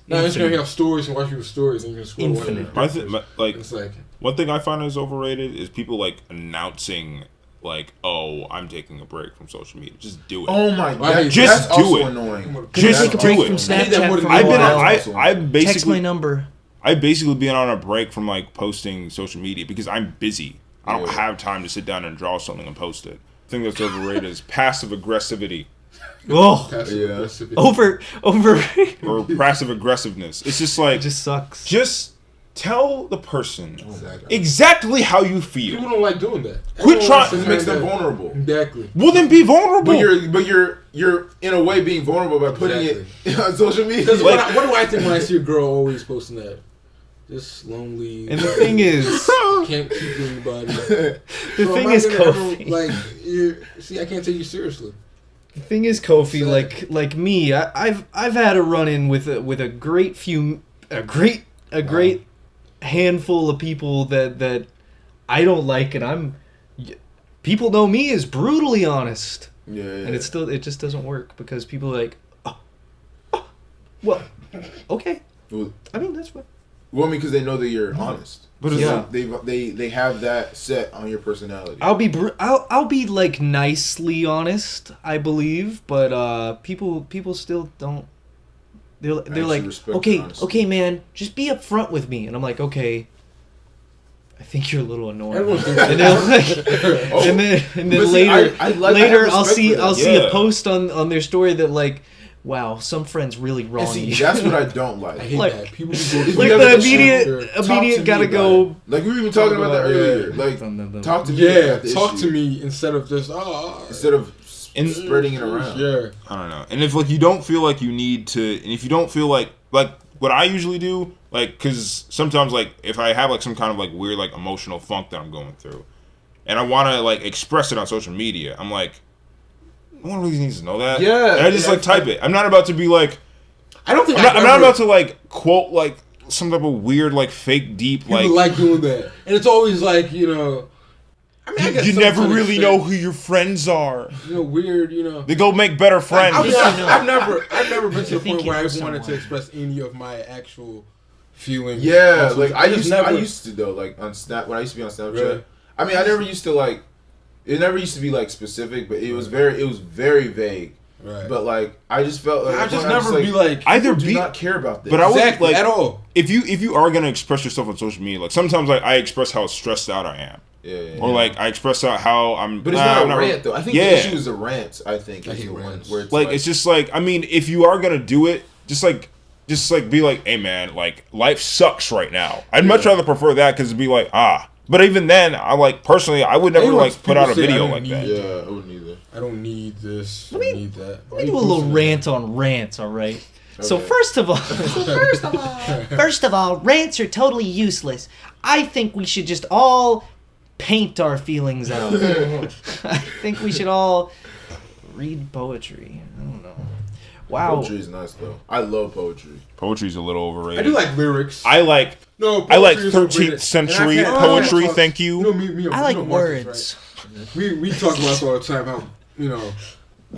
Now Instagram, Infinite. you have stories and watch people's stories, and you can scroll. Infinite. whatever. I think like It's like one thing I find is overrated is people like announcing like, oh, I'm taking a break from social media. Just do it. Oh my I god, hate Just that's do also it. annoying. Just take a do break it. from I hate that more Snapchat than for a I've been while. I've Text my basically number. I've basically been on a break from like posting social media because I'm busy. I don't Yeah. have time to sit down and draw something and post it. The thing that's overrated is passive aggressivity Oh, passive Yeah. aggressive. over. or passive aggressiveness. It's just like It just sucks. just tell the person Exactly. exactly how you People feel. don't like doing that. Quit Everyone trying- wants to It makes do them that. vulnerable. Exactly. Well, then be vulnerable. But you're in a way being vulnerable by putting it on social media. Because Like- what do I think when I see a girl always posting that? Just lonely. And the thing is, can't keep anybody. the So thing am I is, gonna ever, Kofi. like, see, I can't take you seriously. The thing is, Kofi, Sad. like me, I've had a run in with a great handful of people that I don't like, and people know me as brutally honest, yeah, yeah. and it just doesn't work because people are like, well, okay, Well, I mean that's what. I mean, because they know that you're honest. But So it's Yeah. they have that set on your personality. I'll be like nicely honest, I believe, but people still don't. They're actually like, respect okay, your honesty. okay, man, just be upfront with me, and I'm like, okay. I think you're a little annoying. Everyone thinks And then, like, Oh. and then But see, later, I have later I'll respect see for that. I'll see a Yeah. post on their story that like, wow, some friends really And wrong see, you. that's what I don't like. I hate Like- that. People who go If to like you ever the get immediate Talk to me gotta about go. it. Like we were even talking about that earlier. Like talk to me. Yeah, about the talk issue to me instead of just instead of And- spreading it around. Yeah, I don't know. And if like you don't feel like you need to, and if you don't feel like what I usually do, like, because sometimes like if I have like some kind of like weird like emotional funk that I'm going through, and I want to like express it on social media, I'm like, no one really needs to know that. Yeah, and I just yeah, like type it. I'm not about to be like, I don't think I'm not about to like quote like some type of weird like fake deep People like. like doing that, and it's always like I mean, I guess You some never to an really extent, know who your friends are. weird, They go make better friends. I've never been to the think point you where I know wanted someone. to express any of my actual feelings. Yeah, Also, like I just used to though, like on Snap when I used to be on Snapchat. Really? I mean, I never used to like. It never used to be like specific, but it was very vague. Right. But like, I just felt like I just never be like Either do be not care about this. But I would exactly like at all. if you are gonna express yourself on social media, like sometimes like I express how stressed out I am, yeah. or like I express out how I'm. But it's I'm not a rant really- though. I think Yeah. the issue is a rant. I think I is hate the one rants. where it's Like it's just like I mean, if you are gonna do it, just like be like, hey man, like life sucks right now. I'd much rather prefer that because it'd be like But even then, I like personally, I would never Anyone like put out a people say, video I don't like need that. yeah, I wouldn't either. I don't need this. I me- need that. Let me do a little rant on rants, all right? So Okay. first of all, rants are totally useless. I think we should just all paint our feelings out. I think we should all read poetry. I don't know. Wow. Poetry is nice though. I love poetry. Poetry's a little overrated. I do like lyrics. I like No, I like poetry is 13th overrated. century And I've had poetry, talks- thank you. You know, me I like you know Marcus, words. right? We talk about this all the time. How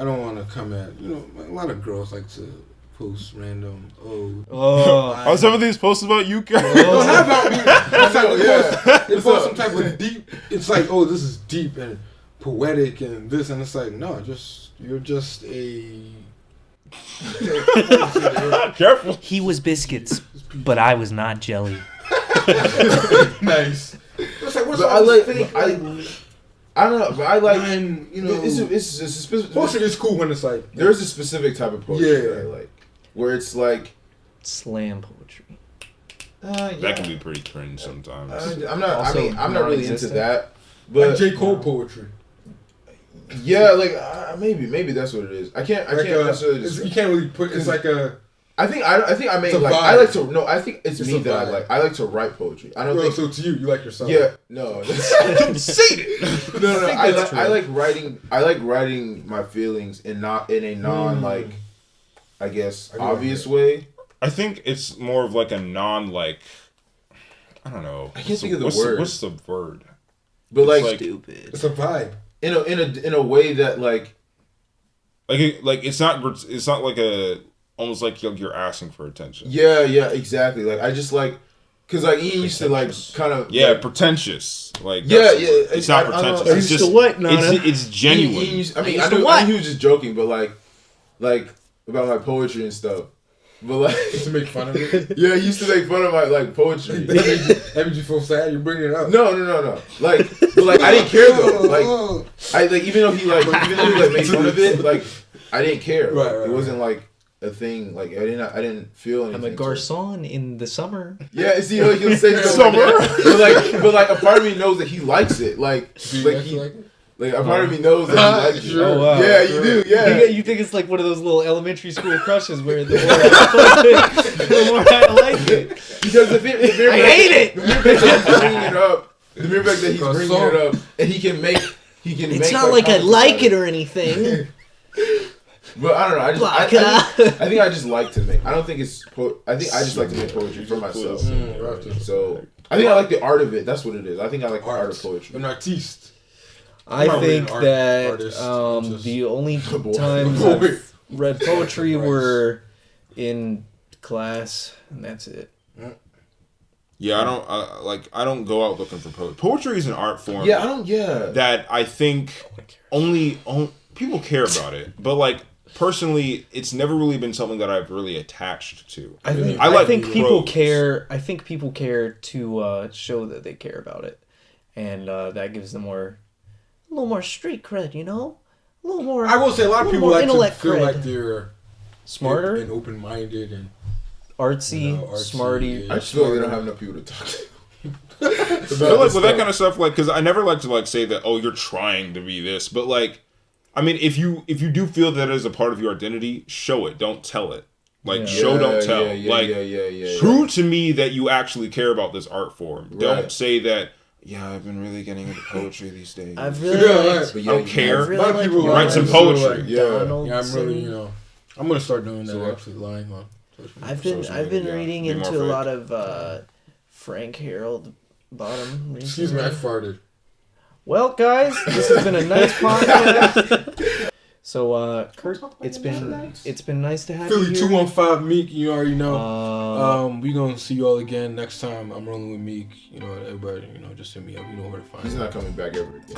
I don't want to come at a lot of girls like to post random Oh. Some of these posts about you, No, not about me. It's like they What's post up? some type of deep. It's like, oh, this is deep and poetic and this, and it's like, no, you're just a Careful. He was biscuits, but I was not jelly. Nice. It's like, what's But all I this like. fake? I don't know, but I like. Man, you know, it's a specific. poetry is cool when it's like There's a specific type of poetry Yeah. that I like, where it's like. Slam poetry. Yeah. That can be pretty cringe sometimes. I'm not. Also I'm not really into non-existent. that. like But J. Cole poetry. yeah, like maybe that's what it is. I can't Like, necessarily. you can't really put. It's like a. I think I make It's a like vibe. I like to no. I think it's It's me a that I vibe. like. I like to write poetry. I don't Well, think. so to you like yourself. Yeah, no. Say it. No, no. I that's like, true. I like writing my feelings in not in a non like, I guess I do like obvious that. way. I think it's more of like a non like. I don't know. I can't think of the what's word. What's the word? But It's like Stupid. It's a vibe. in a way that like Like it's not like a almost like you're asking for attention. yeah exactly. Like I just like because like Ian used to like kind of Yeah, like, pretentious. Like Yeah, that's the yeah, word. It's not I don't know. pretentious. I It's used to just what, Nana? it's genuine. Ian used, I mean used I to knew what? he was just joking, but like about my poetry and stuff. But like Just to make fun of it. yeah, he used to make fun of my like poetry. That made you feel sad. You bring it up. No. Like, but like I didn't care though. Like, I like even though he like made fun of it, like I didn't care. Right, It wasn't like a thing. Like I didn't feel anything. I'm a to it. garçon in the summer. Yeah, see, like, he'll say stuff like that. But like a part of me knows that he likes it. Like, Do you like actually he, like it? like a part of me knows that he likes Sure. it. Oh, wow. Yeah, you do. Yeah. You think it's like one of those little elementary school crushes where the more I like it. Because the mere I hate it! The mere fact that he's bringing it up, the mere fact that he's bringing it up, and he can make. It's not like I like it or anything. But I don't know. I think I just like to make. I don't think it's. I think I just like to make poetry for myself. So I think I like the art of it. That's what it is. I think I like the art of poetry. An artiste. I Probably think an that artist, just- the only boy. times Boy. I've read poetry were in class, and that's it. Yeah, I don't go out looking for poetry. Poetry is an art form. Yeah, I don't. Yeah. That I think only people care about it, but like personally, it's never really been something that I've really attached to. I think I like people prose. care. I think people care to show that they care about it, and that gives them a little more street cred, you know, a little more. I will say a lot of people more like to intellect feel cred. like they're Smarter, and open-minded and artsy, you know, artsy, smarty. yeah. I just feel like they don't have enough people to talk to. I feel like with that kind of stuff, like, because I never like to like say that, oh, you're trying to be this, but like, I mean, if you do feel that is a part of your identity, show it. Don't tell it. Like, show, don't tell. Yeah. Prove to me that you actually care about this art form. Right. Don't say that. Yeah, I've been really getting into poetry these days. I've Yeah, really right. liked. But I don't care. I've really A lot of liked people Write some so, poetry. like, Yeah. Donaldson. Yeah, I'm really, I'm gonna start doing that. So what? Actually, lying on. I've been media, reading be more into a fake. lot of Frank Harold Bottom. Excuse me, I recently. farted. Well, guys, this has been a nice podcast. So, Kurt, it's been nice to have Philly you here. 215 Meek, you already know. We gonna see you all again next time. I'm rolling with Meek. You know, everybody, just hit me up. You know where to find He's me. not coming back ever again.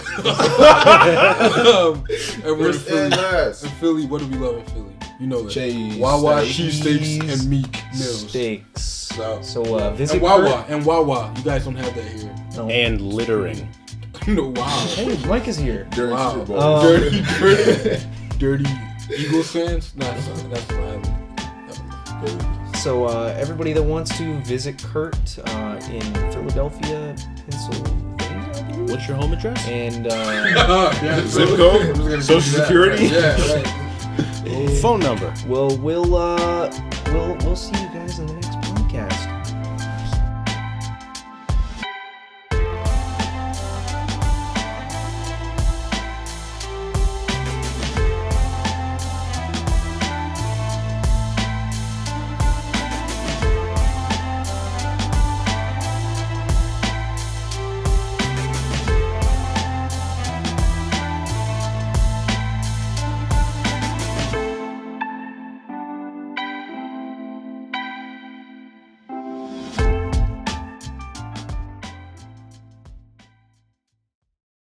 Everyone in First Philly. and last. In Philly, what do we love in Philly? You know it. Cheese Wawa, steaks. cheesesteaks, and Meek Mills. Steaks. So, So, visit and Wawa, and Wawa. You guys don't have that here. Kurt. No. And littering. No, wow. Hey, Mike is here. During Wow. Super Bowl. Dirty Eagles fans? That's not. So, everybody that wants to visit Kurt in Philadelphia, Pennsylvania, I believe? What's your home address? And Yeah, Zip I'm code? just gonna Social give you that. Security? Yeah, right. Phone number. we'll see you guys in the next